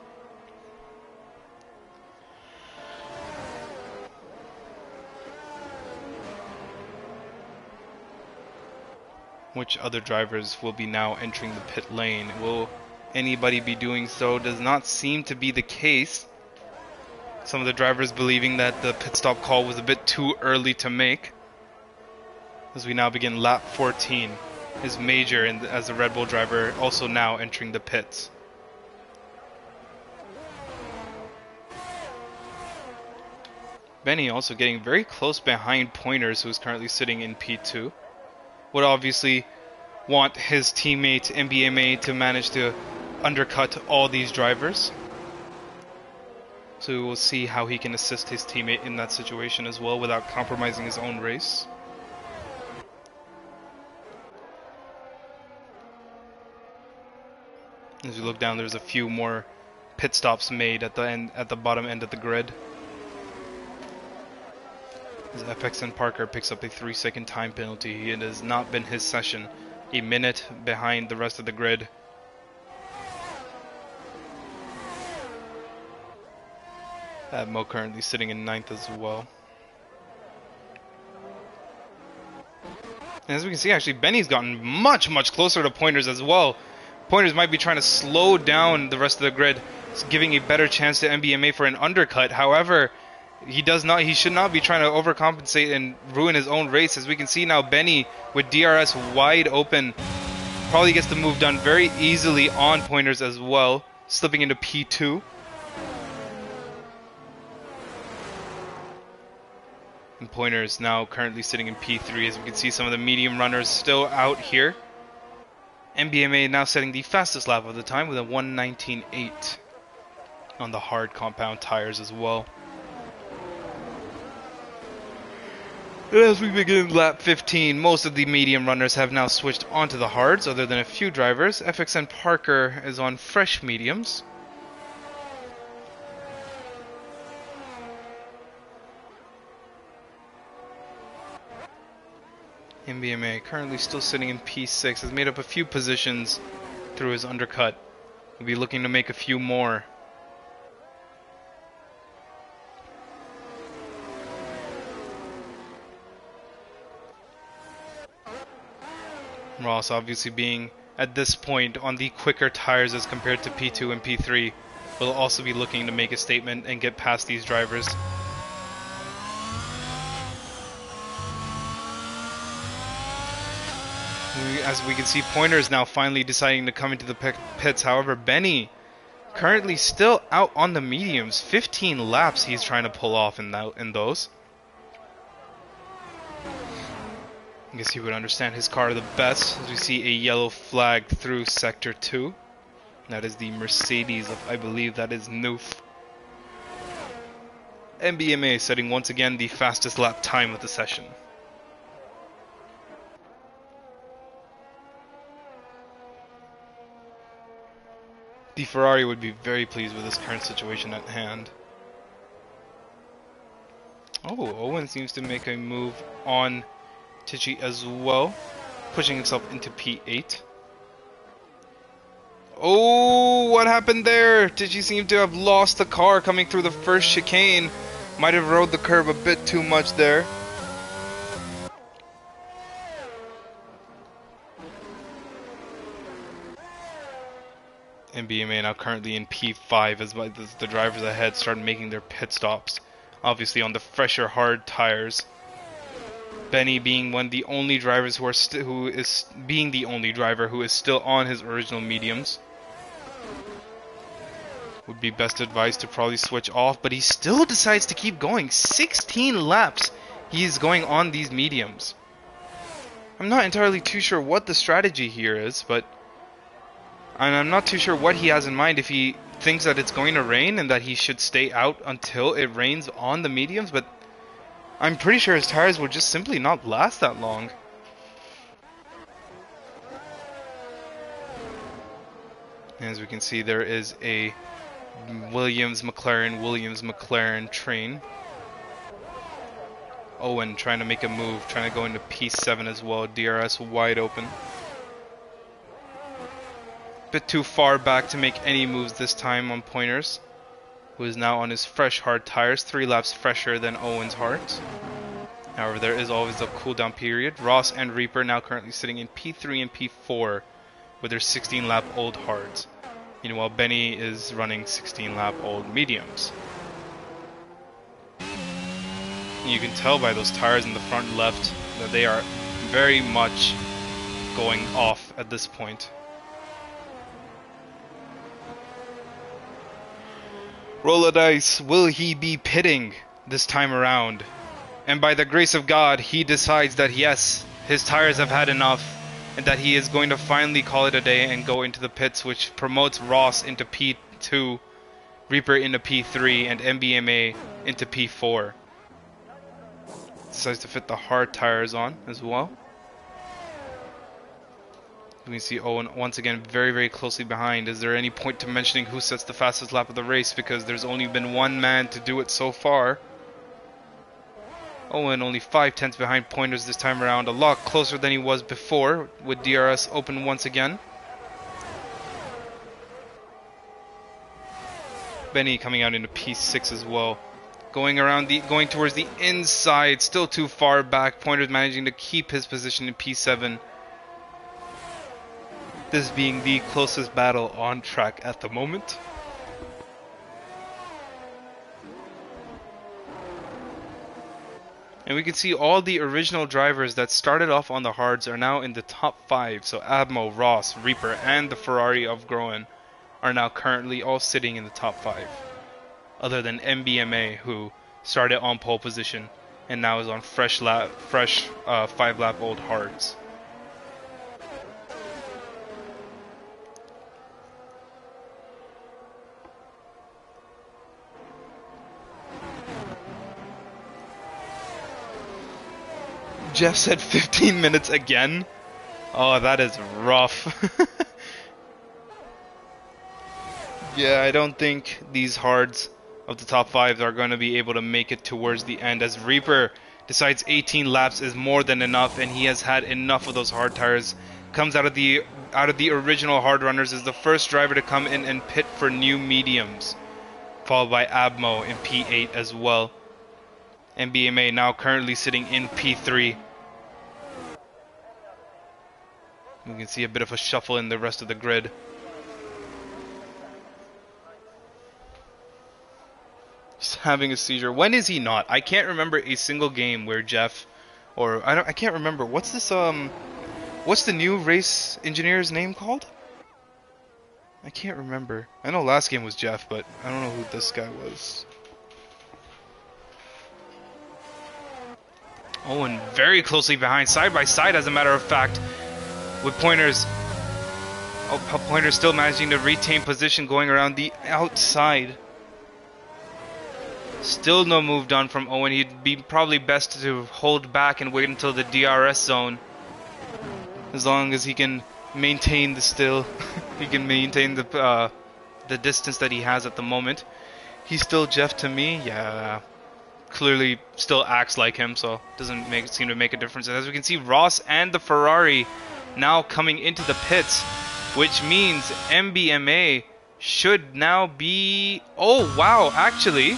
Which other drivers will be now entering the pit lane? Will anybody be doing so? Does not seem to be the case. Some of the drivers believing that the pit stop call was a bit too early to make. As we now begin lap 14, is Major as a Red Bull driver also now entering the pits. Benny also getting very close behind Pointers, who is currently sitting in P2. Would obviously want his teammate MBMA to manage to undercut all these drivers. So we'll see how he can assist his teammate in that situation as well without compromising his own race. As you look down, there's a few more pit stops made at the end, at the bottom end of the grid. As FXN Parker picks up a 3-second time penalty. It has not been his session. A minute behind the rest of the grid. Mo currently sitting in 9th as well. And as we can see, actually, Benny's gotten much closer to Pointers as well. Pointers might be trying to slow down the rest of the grid, giving a better chance to MBMA for an undercut. However, he should not be trying to overcompensate and ruin his own race. As we can see now, Benny with DRS wide open probably gets the move done very easily on Pointers as well, slipping into P2. And Pointers now currently sitting in P3. As we can see, some of the medium runners still out here. MBMA now setting the fastest lap of the time with a 1:19.8 on the hard compound tires as well. As we begin lap 15, most of the medium runners have now switched onto the hards, other than a few drivers. FXN Parker is on fresh mediums. MBMA currently still sitting in P6, has made up a few positions through his undercut. We'll be looking to make a few more. Ross obviously being at this point on the quicker tires as compared to P2 and P3 will also be looking to make a statement and get past these drivers. As we can see, Pointers now finally deciding to come into the pits. However, Benny currently still out on the mediums. 15 laps he's trying to pull off in those. I guess he would understand his car the best, as we see a yellow flag through Sector 2. That is the Mercedes of, I believe, that is Noof. MBMA setting once again the fastest lap time of the session. The Ferrari would be very pleased with this current situation at hand. Oh, Owen seems to make a move on Tichy as well, pushing himself into P8. Oh, what happened there? Tichy seemed to have lost the car coming through the first chicane. Might have rode the curb a bit too much there. MBMA now currently in P5 as the drivers ahead start making their pit stops, obviously on the fresher hard tires. Benny being one of the only drivers who is the only driver who is still on his original mediums. Would be best advised to probably switch off, but he still decides to keep going. 16 laps he's going on these mediums. I'm not entirely too sure what the strategy here is, but and I'm not too sure what he has in mind, if he thinks that it's going to rain and that he should stay out until it rains on the mediums, but I'm pretty sure his tires will just simply not last that long. As we can see, there is a Williams-McLaren train. Owen trying to make a move, trying to go into P7 as well. DRS wide open. Bit too far back to make any moves this time on Pointers, who is now on his fresh hard tires, 3 laps fresher than Owen's hards. However, there is always a cooldown period. Ross and Reaper now currently sitting in P3 and P4 with their 16 lap old hards. Meanwhile, Benny is running 16 lap old mediums. You can tell by those tires in the front left that they are very much going off at this point. Roll a dice, will he be pitting this time around? And by the grace of God, he decides that yes, his tires have had enough, and that he is going to finally call it a day and go into the pits, which promotes Ross into P2, Reaper into P3, and MBMA into P4. Decides to fit the hard tires on as well. We can see Owen once again very, very closely behind. Is there any point to mentioning who sets the fastest lap of the race? Because there's only been one man to do it so far. Owen only 5/10 behind Pointers this time around. A lot closer than he was before, with DRS open once again. Benny coming out into P6 as well. Going towards the inside, still too far back. Pointers managing to keep his position in P7. This being the closest battle on track at the moment. And we can see all the original drivers that started off on the hards are now in the top 5. So Abmo, Ross, Reaper, and the Ferrari of Groen are now currently all sitting in the top 5. Other than MBMA, who started on pole position and now is on fresh 5-lap old hards. Jeff said 15 minutes again. Oh, that is rough. Yeah, I don't think these hards of the top 5 are going to be able to make it towards the end, as Reaper decides 18 laps is more than enough, and he has had enough of those hard tires. Comes out of the original hard runners, is the first driver to come in and pit for new mediums, followed by Abmo in P8 as well. MBMA now currently sitting in P3. We can see a bit of a shuffle in the rest of the grid. He's having a seizure. When is he not? I can't remember a single game where Jeff, or I can't remember. What's this what's the new race engineer's name called? I can't remember. I know last game was Jeff, but I don't know who this guy was. Owen very closely behind, side by side as a matter of fact, with Pointers. Oh, Pointers still managing to retain position going around the outside. Still no move done from Owen. He'd be probably best to hold back and wait until the DRS zone. As long as he can maintain he can maintain the distance that he has at the moment. He's still Jeff to me, yeah. Clearly still acts like him, so doesn't seem to make a difference. As we can see, Ross and the Ferrari now coming into the pits, which means MBMA should now be... Oh wow, actually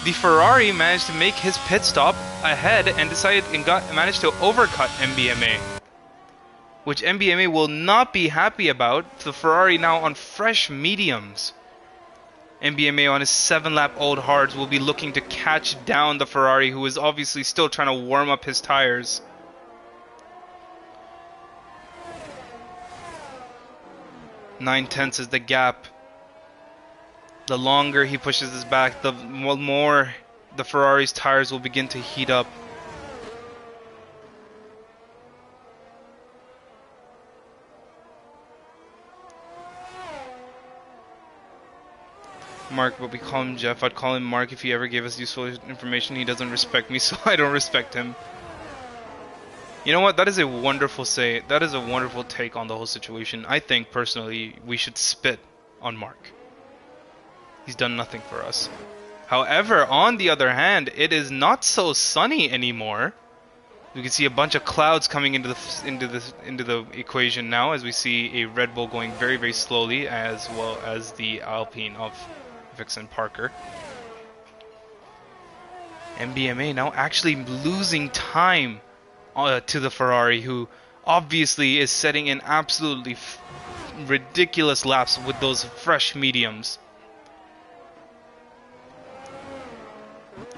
the Ferrari managed to make his pit stop ahead and managed to overcut MBMA, which MBMA will not be happy about. The Ferrari now on fresh mediums. MBMA on his 7-lap old hards will be looking to catch down the Ferrari, who is obviously still trying to warm up his tires. Nine-tenths is the gap. The longer he pushes this back, the more the Ferrari's tires will begin to heat up. Mark, but we call him Jeff. I'd call him Mark if he ever gave us useful information. He doesn't respect me, so I don't respect him. You know what? That is a wonderful say. That is a wonderful take on the whole situation. I think personally we should spit on Mark. He's done nothing for us. However, on the other hand, it is not so sunny anymore. We can see a bunch of clouds coming into the equation now, as we see a Red Bull going very, very slowly, as well as the Alpine of Vixen Parker. MBMA now actually losing time to the Ferrari, who obviously is setting in absolutely ridiculous laps with those fresh mediums.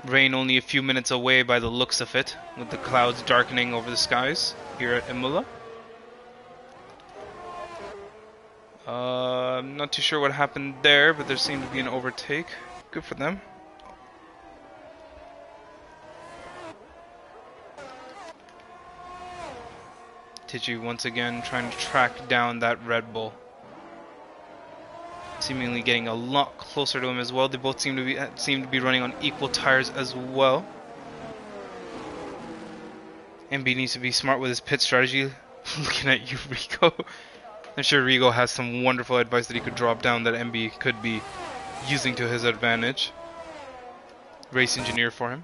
Rain only a few minutes away by the looks of it, with the clouds darkening over the skies here at Imola. I'm not too sure what happened there, but there seemed to be an overtake. Good for them. Tiji once again trying to track down that Red Bull. Seemingly getting a lot closer to him as well. They both seem to be running on equal tires as well. MB needs to be smart with his pit strategy. Looking at you, Rigo. I'm sure Rigo has some wonderful advice that he could drop down that MB could be using to his advantage. Race engineer for him.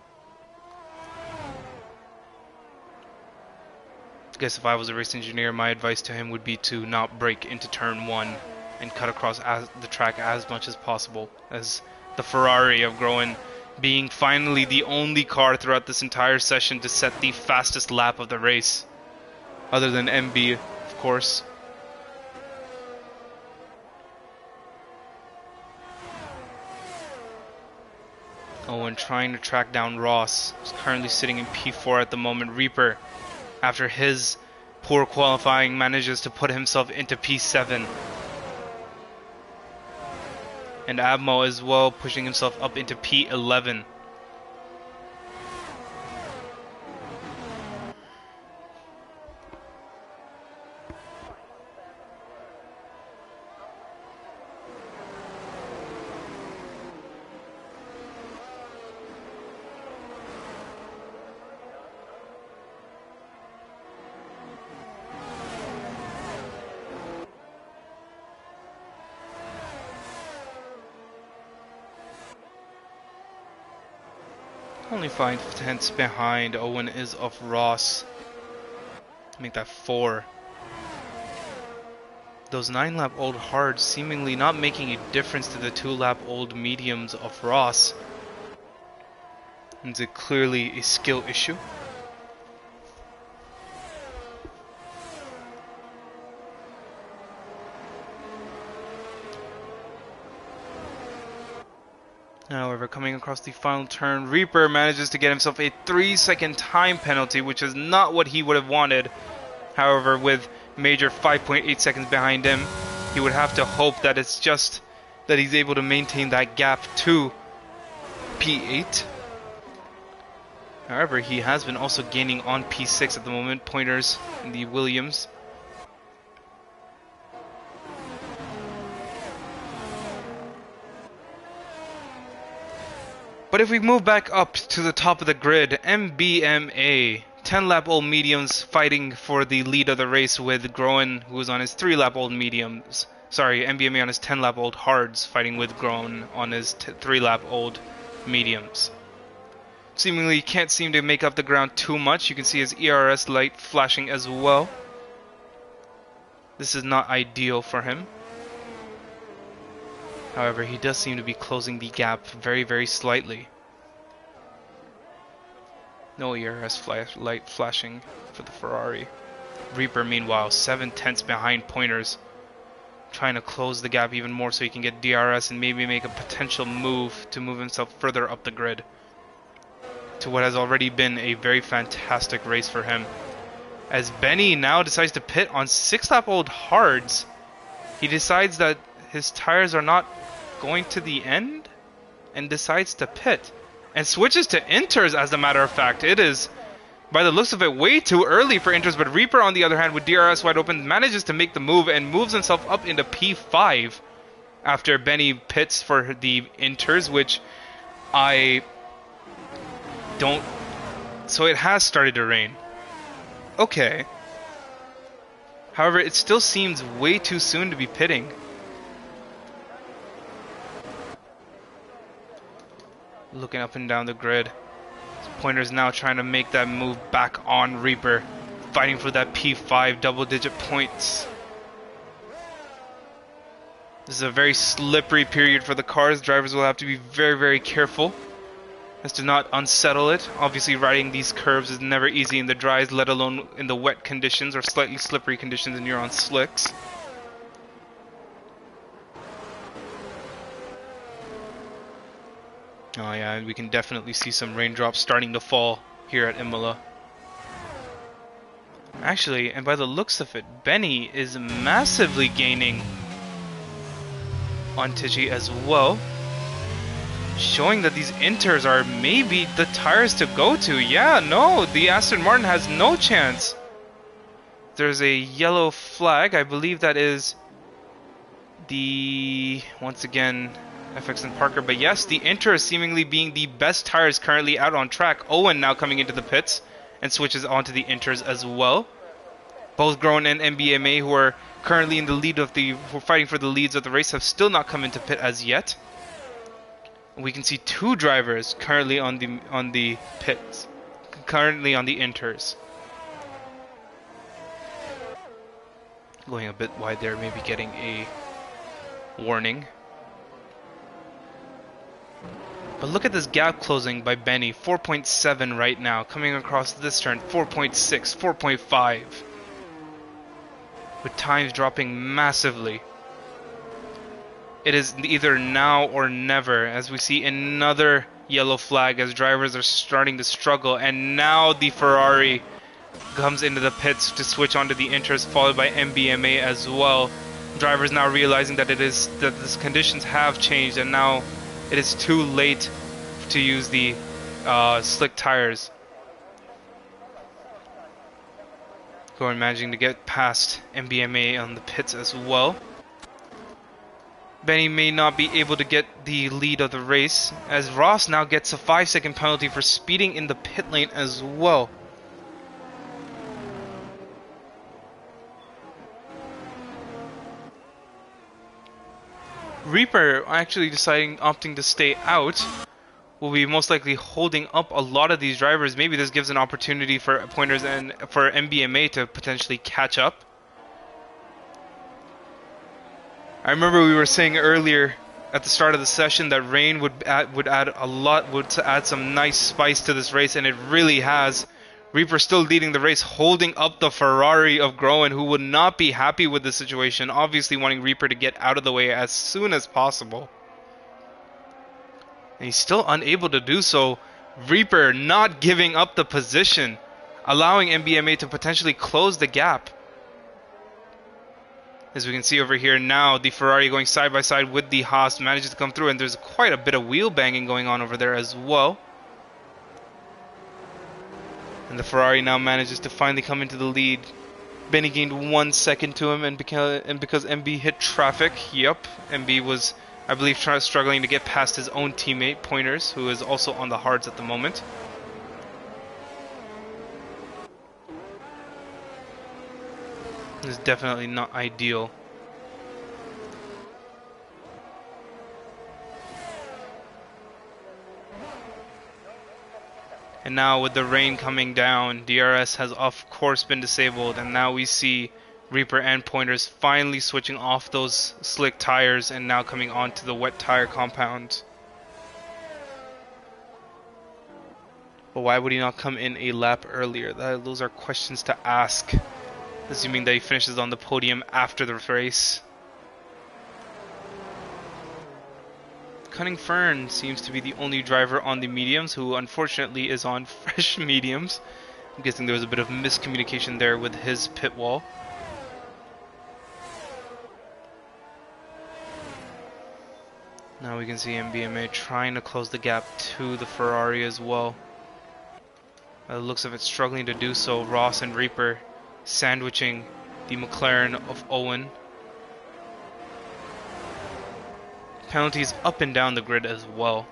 I guess if I was a race engineer, my advice to him would be to not break into turn 1 and cut across the track as much as possible, as the Ferrari of Groen being finally the only car throughout this entire session to set the fastest lap of the race, other than MB, of course. Owen trying to track down Ross, who's currently sitting in P4 at the moment. Reaper, after his poor qualifying, manages to put himself into P7. And Abmo as well, pushing himself up into P11. Only 5 tenths behind Owen is of Ross. Make that 4. Those 9-lap-old hards seemingly not making a difference to the 2-lap-old mediums of Ross. It's clearly a skill issue. However, coming across the final turn, Reaper manages to get himself a 3-second time penalty, which is not what he would have wanted. However, with Major 5.8 seconds behind him, he would have to hope that it's just that he's able to maintain that gap to P8. However, he has been also gaining on P6 at the moment, pointers in the Williams. But if we move back up to the top of the grid, MBMA, 10-lap-old mediums fighting for the lead of the race with Groen, who's on his 3-lap-old mediums. Sorry, MBMA on his 10-lap-old hards, fighting with Groen on his 3-lap-old mediums. Seemingly can't seem to make up the ground too much. You can see his ERS light flashing as well. This is not ideal for him. However, he does seem to be closing the gap very, very slightly. No ERS light flashing for the Ferrari. Reaper, meanwhile, 7 tenths behind pointers, trying to close the gap even more so he can get DRS and maybe make a potential move to move himself further up the grid to what has already been a very fantastic race for him. As Benny now decides to pit on 6-lap-old hards, he decides that his tires are not going to the end and decides to pit and switches to inters. As a matter of fact, it is, by the looks of it, way too early for inters, but Reaper, on the other hand, with DRS wide open, manages to make the move and moves himself up into P5 after Benny pits for the inters, which I don't... So it has started to rain. Okay. However, it still seems way too soon to be pitting. Looking up and down the grid. Pointer's now trying to make that move back on Reaper. Fighting for that P5 double-digit points. This is a very slippery period for the cars. Drivers will have to be very, very careful as to not unsettle it. Obviously, riding these curves is never easy in the dries, let alone in the wet conditions or slightly slippery conditions and you're on slicks. Oh yeah, we can definitely see some raindrops starting to fall here at Imola. Actually, and by the looks of it, Benny is massively gaining on Tichy as well, showing that these inters are maybe the tires to go to. Yeah, no, the Aston Martin has no chance. There's a yellow flag. I believe that is the, once again, FX and Parker. But yes, the Inter is seemingly being the best tires currently out on track. Owen now coming into the pits and switches onto the Inters as well. Both Groen and MBMA, who are currently in the lead of the, who are fighting for the leads of the race, have still not come into pit as yet. We can see two drivers currently on the pits, currently on the Inters. Going a bit wide there, maybe getting a warning. But look at this gap closing by Benny, 4.7 right now, coming across this turn, 4.6, 4.5. With times dropping massively. It is either now or never, as we see another yellow flag as drivers are starting to struggle, and now the Ferrari comes into the pits to switch onto the Inters, followed by MBMA as well. Drivers now realizing that the conditions have changed, and now it is too late to use the slick tires. Goran managing to get past MBMA on the pits as well. Benny may not be able to get the lead of the race, as Ross now gets a 5-second penalty for speeding in the pit lane as well. Reaper actually opting to stay out will be most likely holding up a lot of these drivers. Maybe this gives an opportunity for Pointers and for MBMA to potentially catch up. I remember we were saying earlier at the start of the session that rain would add some nice spice to this race, and it really has. Reaper still leading the race, holding up the Ferrari of Groen, who would not be happy with the situation, obviously wanting Reaper to get out of the way as soon as possible. And he's still unable to do so. Reaper not giving up the position, allowing MBMA to potentially close the gap. As we can see over here now, the Ferrari going side by side with the Haas manages to come through, and there's quite a bit of wheel banging going on over there as well. And the Ferrari now manages to finally come into the lead. Benny gained 1 second to him, and because MB hit traffic, yep, MB was, I believe, struggling to get past his own teammate, Pointers, who is also on the hards at the moment. This is definitely not ideal. And now with the rain coming down, DRS has of course been disabled, and now we see Reaper and Pointers finally switching off those slick tires and now coming onto the wet tire compound. But why would he not come in a lap earlier? Those are questions to ask, assuming that he finishes on the podium after the race. Cunning Fern seems to be the only driver on the mediums who unfortunately is on fresh mediums. I'm guessing there was a bit of miscommunication there with his pit wall. Now we can see MBMA trying to close the gap to the Ferrari as well. By the looks of it, struggling to do so. Ross and Reaper sandwiching the McLaren of Owen. Penalties up and down the grid as well.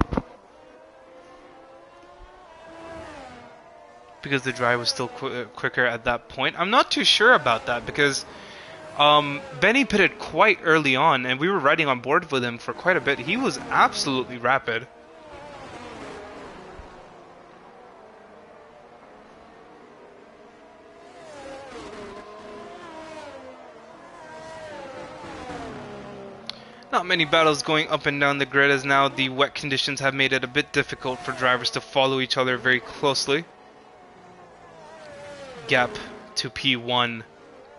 because the drive was still quicker at that point. I'm not too sure about that because Benny pitted quite early on, and we were riding on board with him for quite a bit. He was absolutely rapid. Not many battles going up and down the grid, as now the wet conditions have made it a bit difficult for drivers to follow each other very closely. Gap to P1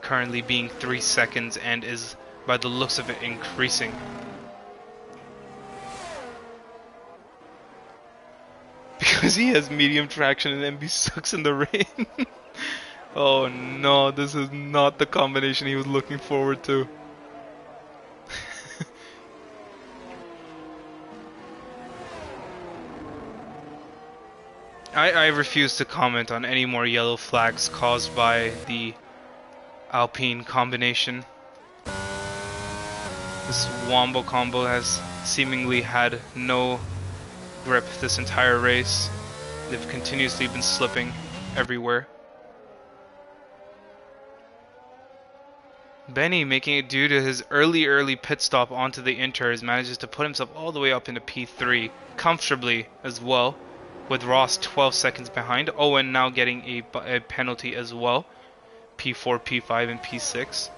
currently being 3 seconds and is, by the looks of it, increasing. Because he has medium traction and MB sucks in the rain. Oh no, this is not the combination he was looking forward to. I refuse to comment on any more yellow flags caused by the Alpine combination. This Wombo combo has seemingly had no grip this entire race. They've continuously been slipping everywhere. Benny, making it due to his early pit stop onto the inters, manages to put himself all the way up into P3 comfortably as well, with Ross 12 seconds behind. Owen now getting a penalty as well. P4, P5, and P6.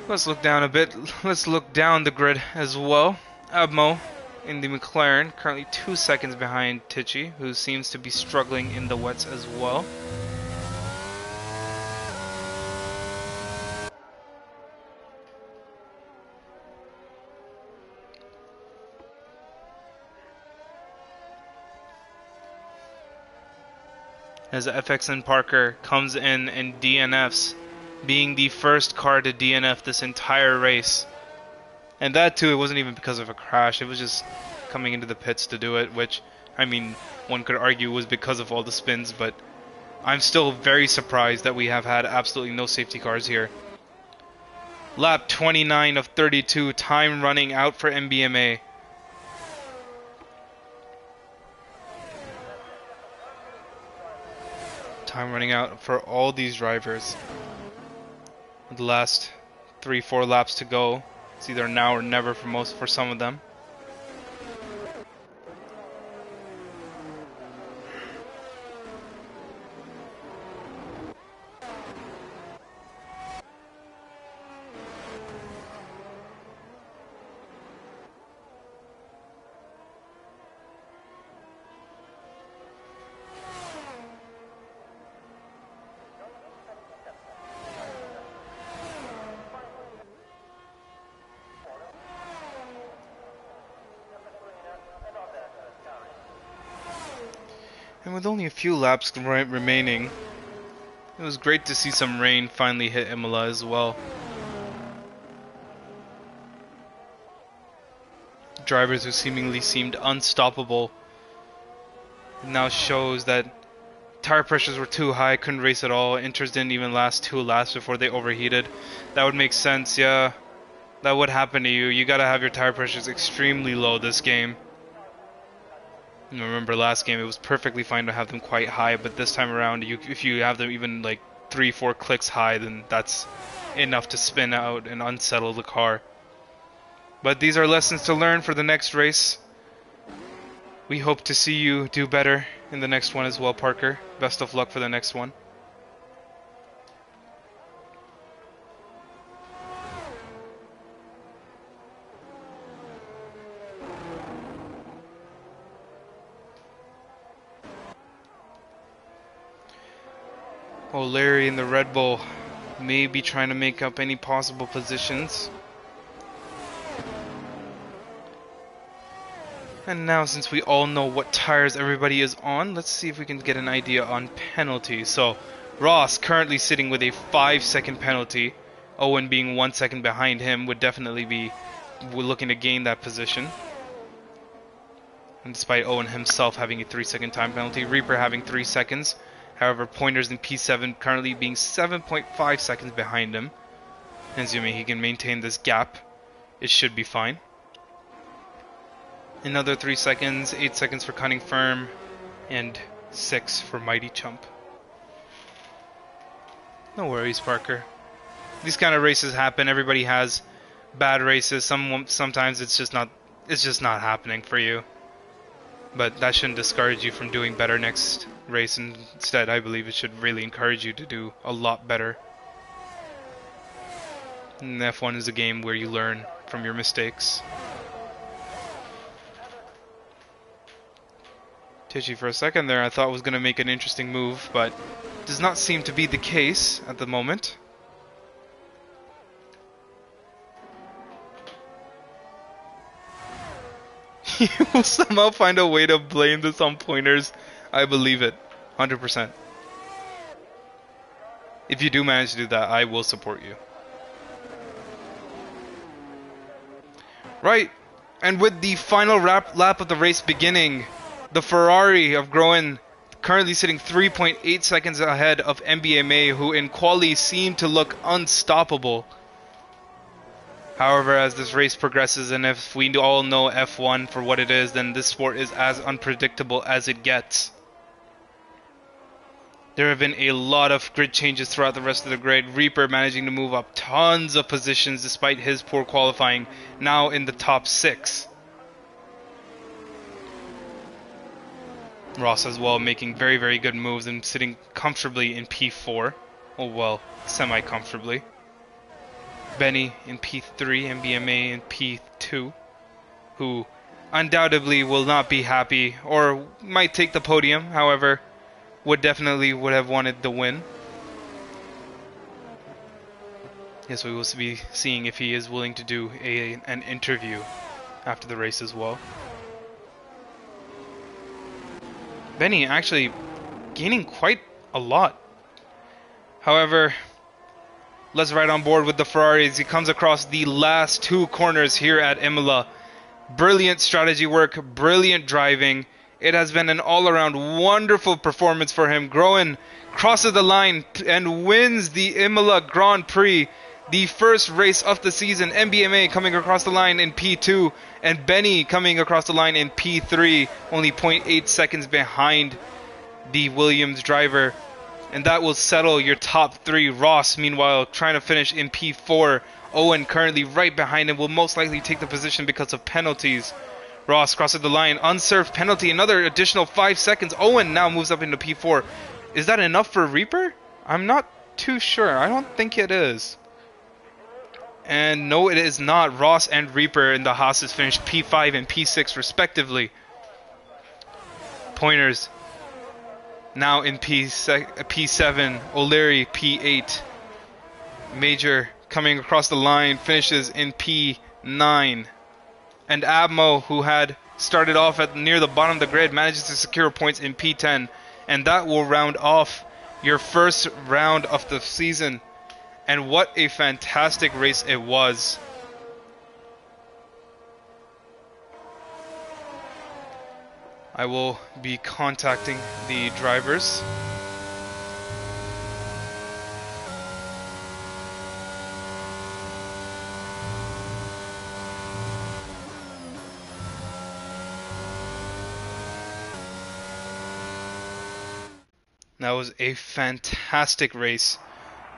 Let's look down a bit. Let's look down the grid as well. Abmo in the McLaren, currently 2 seconds behind Tichy, who seems to be struggling in the wets as well. As FXN Parker comes in and DNFs, being the first car to DNF this entire race. And that too, it wasn't even because of a crash, it was just coming into the pits to do it, which, I mean, one could argue was because of all the spins, but I'm still very surprised that we have had absolutely no safety cars here. Lap 29 of 32, time running out for MBMA. Time running out for all these drivers. The last 3-4 laps to go. It's either now or never for some of them. And with only a few laps remaining, it was great to see some rain finally hit Imola as well. Drivers who seemingly seemed unstoppable now shows that tire pressures were too high, couldn't race at all. Inters didn't even last 2 laps before they overheated. That would make sense, yeah. That would happen to you. You gotta have your tire pressures extremely low this game. And remember last game it was perfectly fine to have them quite high, but this time around if you have them even like 3-4 clicks high, then that's enough to spin out and unsettle the car. But these are lessons to learn for the next race. We hope to see you do better in the next one as well, Parker. Best of luck for the next one. Oh, Larry in the Red Bull may be trying to make up any possible positions. And now, since we all know what tires everybody is on, let's see if we can get an idea on penalties. So, Ross currently sitting with a 5-second penalty. Owen being 1 second behind him would definitely be looking to gain that position. And despite Owen himself having a 3-second time penalty, Reaper having 3 seconds. However, Pointers in P7 currently being 7.5 seconds behind him. And assuming he can maintain this gap, it should be fine. Another 3 seconds, 8 seconds for Cunning Firm, and 6 for Mighty Chump. No worries, Parker. These kind of races happen. Everybody has bad races. Sometimes it's just not happening for you. But that shouldn't discourage you from doing better next race. Instead, I believe it should really encourage you to do a lot better. And F1 is a game where you learn from your mistakes. Tichy for a second there I thought was going to make an interesting move, but does not seem to be the case at the moment. You will somehow find a way to blame this on pointers. I believe it. 100%. If you do manage to do that, I will support you. Right, and with the final lap of the race beginning, the Ferrari of Groen currently sitting 3.8 seconds ahead of MBMA, who in quali seemed to look unstoppable. However, as this race progresses, and if we all know F1 for what it is, then this sport is as unpredictable as it gets. There have been a lot of grid changes throughout the rest of the grid. Reaper managing to move up tons of positions despite his poor qualifying, now in the top 6. Ross as well making very, very good moves and sitting comfortably in P4. Oh well, semi-comfortably. Benny in P3, MBMA in P2, who undoubtedly will not be happy or might take the podium, however, would have wanted the win. Yes, we will be seeing if he is willing to do an interview after the race as well. Benny actually gaining quite a lot. However, let's ride on board with the Ferrari as he comes across the last 2 corners here at Imola. Brilliant strategy work, brilliant driving. It has been an all-around wonderful performance for him. Groen crosses the line and wins the Imola Grand Prix, the first race of the season. MBMA coming across the line in P2 and Benny coming across the line in P3, only 0.8 seconds behind the Williams driver. And that will settle your top 3. Ross, meanwhile, trying to finish in P4. Owen currently right behind him, will most likely take the position because of penalties. Ross crosses the line, unserved penalty, another additional 5 seconds. Owen now moves up into P4. Is that enough for Reaper? I'm not too sure. I don't think it is. And no, it is not. Ross and Reaper in the Haas's finished P5 and P6 respectively. Pointers now in P7, O'Leary P8. Major coming across the line finishes in P9. And Abmo, who had started off at near the bottom of the grid, manages to secure points in P10. And that will round off your first round of the season. And what a fantastic race it was. I will be contacting the drivers. That was a fantastic race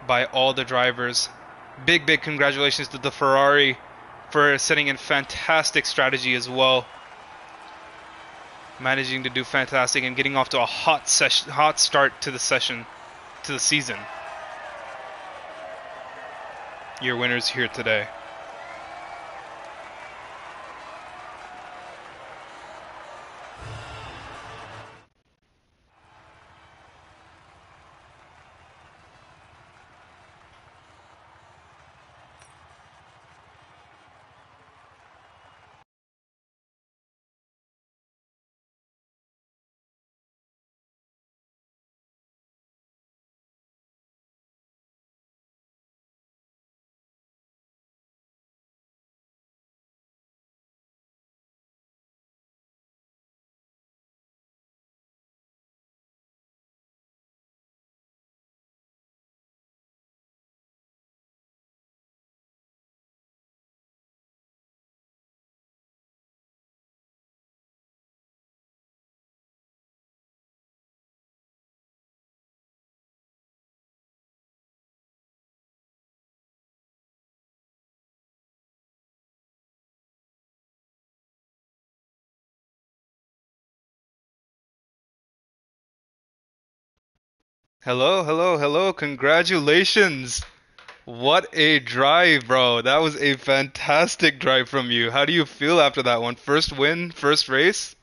by all the drivers. Big congratulations to the Ferrari for setting in fantastic strategy as well. Managing to do fantastic and getting off to a hot start to the season. Your winners here today. Hello, hello, hello. Congratulations. What a drive, bro. That was a fantastic drive from you. How do you feel after that one? First win, first race?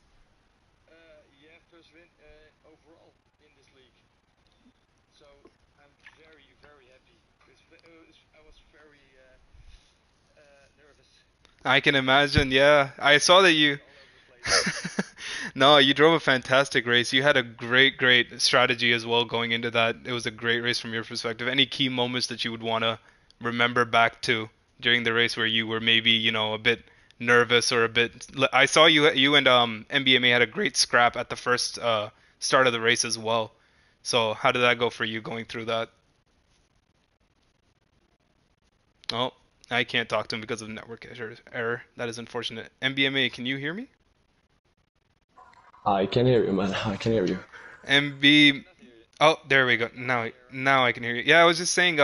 I can imagine, yeah. I saw that you. No, you drove a fantastic race. You had a great strategy as well going into that. It was a great race from your perspective. Any key moments that you would want to remember back to during the race where you were maybe, a bit nervous or a bit. I saw you and MBMA had a great scrap at the first start of the race as well. So how did that go for you going through that? Oh, I can't talk to him because of network error. That is unfortunate. MBMA, can you hear me? I can hear you, man. I can hear you. MB. Oh, there we go. Now I can hear you. Yeah, I was just saying.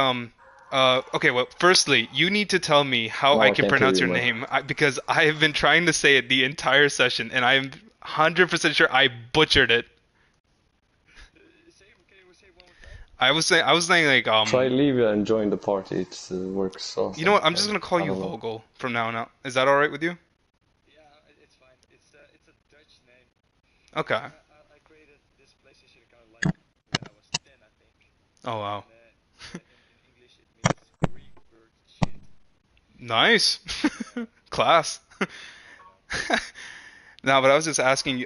Okay. Well, firstly, you need to tell me how I Now I can can't hear pronounce you, your man. name because I have been trying to say it the entire session, and I'm 100% sure I butchered it. I was saying like Try leave and join the party. It works you know awesome. what? I'm just Or gonna call I you don't know. Vogel from now on out. Is that all right with you? Okay. Oh wow. Nice. Class. No, but I was just asking,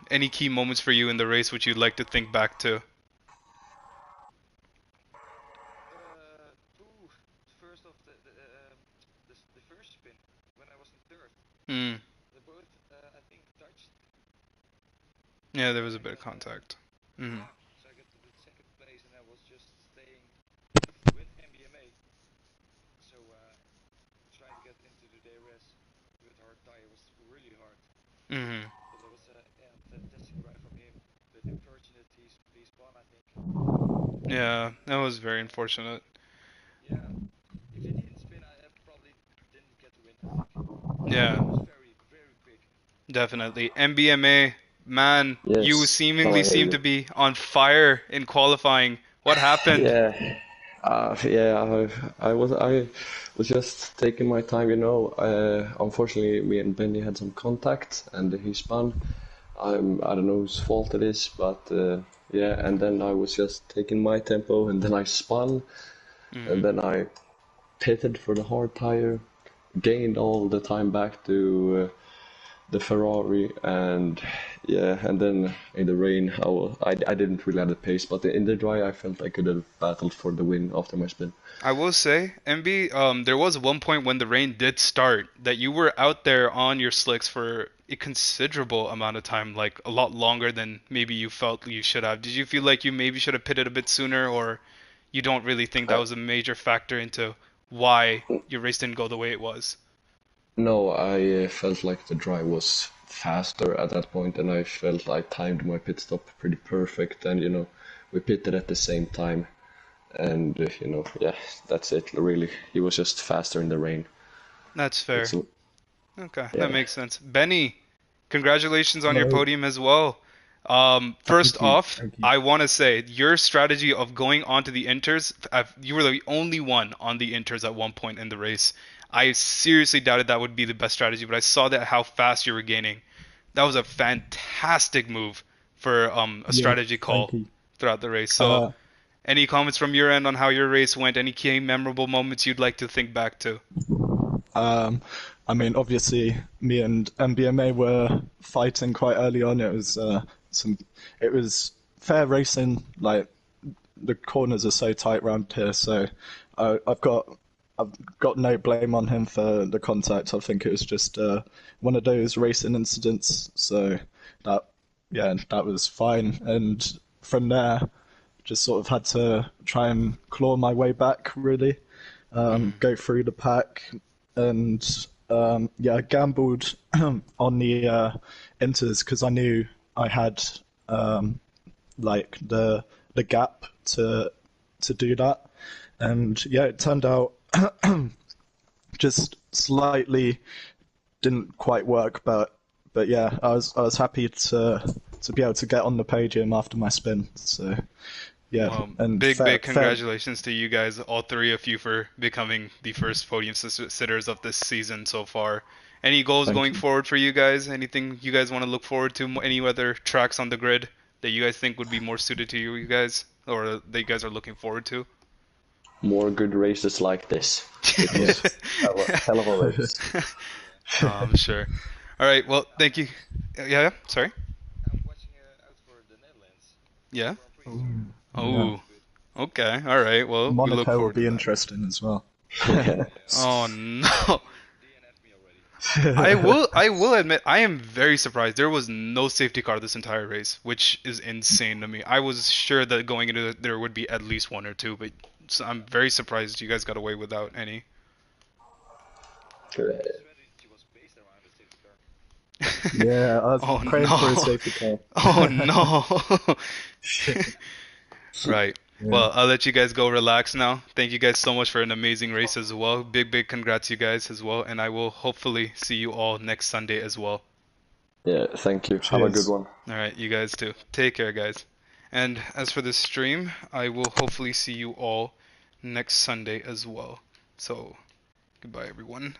any key moments for you in the race which you'd like to think back to? Hmm. Yeah, there was a bit of contact. Hmm. Hmm. Yeah, that was very unfortunate. Yeah, definitely. MBMA, man, you Yes. Now seemingly I hear seem to you. be on fire in qualifying. What happened? Yeah. Yeah. I was just taking my time. Unfortunately, me and Benny had some contact, and he spun. I don't know whose fault it is, but yeah. And then I was just taking my tempo, and then I spun, and Hmm. then I pitted for the hard tire, gained all the time back to the Ferrari, and yeah, and then in the rain, I didn't really have the pace, but in the dry, I felt I could have battled for the win after my spin. I will say, MB, there was one point when the rain did start that you were out there on your slicks for a considerable amount of time, like a lot longer than maybe you felt you should have. Did you feel like you maybe should have pitted a bit sooner, or you don't really think that Uh, was a major factor into why your race didn't go the way it was? no, I felt like the dry was faster at that point, and I felt I timed my pit stop pretty perfect, and we pitted at the same time, and yeah, that's it. Really, he was just faster in the rain. That's It's fair. Okay, that yeah. makes sense. Benny, congratulations on your Hello. podium as well. First Thank you. off, Thank you. I want to say your strategy of going onto the inters, you were the only one on the inters at one point in the race. I seriously doubted that would be the best strategy, but I saw that how fast you were gaining. That was a fantastic move for a Yeah, strategy thank call you. throughout the race. So, Uh, any comments from your end on how your race went? Any key memorable moments you'd like to think back to? um, I mean, obviously, me and MBMA were fighting quite early on. Some, it was fair racing. Like the corners are so tight round here, so I've I've got no blame on him for the contact. I think it was just one of those racing incidents. So that, yeah, that was fine. And from there, just sort of had to try and claw my way back, really, Mm. go through the pack, and yeah, I gambled on the inters because I knew I had um, like the gap to do that, and yeah, it turned out just slightly didn't quite work, but yeah, I was happy to be able to get on the podium after my spin. So Yeah, Well, and big fair. congratulations to you guys, all three of you, for becoming the first podium sitters of this season so far. Any goals Thank going you. forward for you guys? Anything you guys want to look forward to? Any other tracks on the grid that you guys think would be more suited to you guys, or that you guys are looking forward to? More good races like this. It was Yes. hell of a race. Oh, I'm sure. All right. Well, thank you. Yeah. Sorry. Yeah. Ooh, yeah. Oh. Okay. All right. Well, we look Monaco will forward to be that. interesting as well. Yeah. Oh no. I will admit I am very surprised. There was no safety car this entire race, which is insane to me. I was sure that going into it, there would be at least one or two, but so I'm very surprised you guys got away without any. Yeah, I was Oh praying for a no. safety car. Oh no. Right. Yeah. Well, I'll let you guys go relax now. Thank you guys so much for an amazing race as well. Big congrats you guys as well, and I will hopefully see you all next Sunday as well. Yeah, thank you. Have a good Cheers. one. All right, you guys too. Take care, guys. And as for this stream, I will hopefully see you all next Sunday as well. So, goodbye, everyone.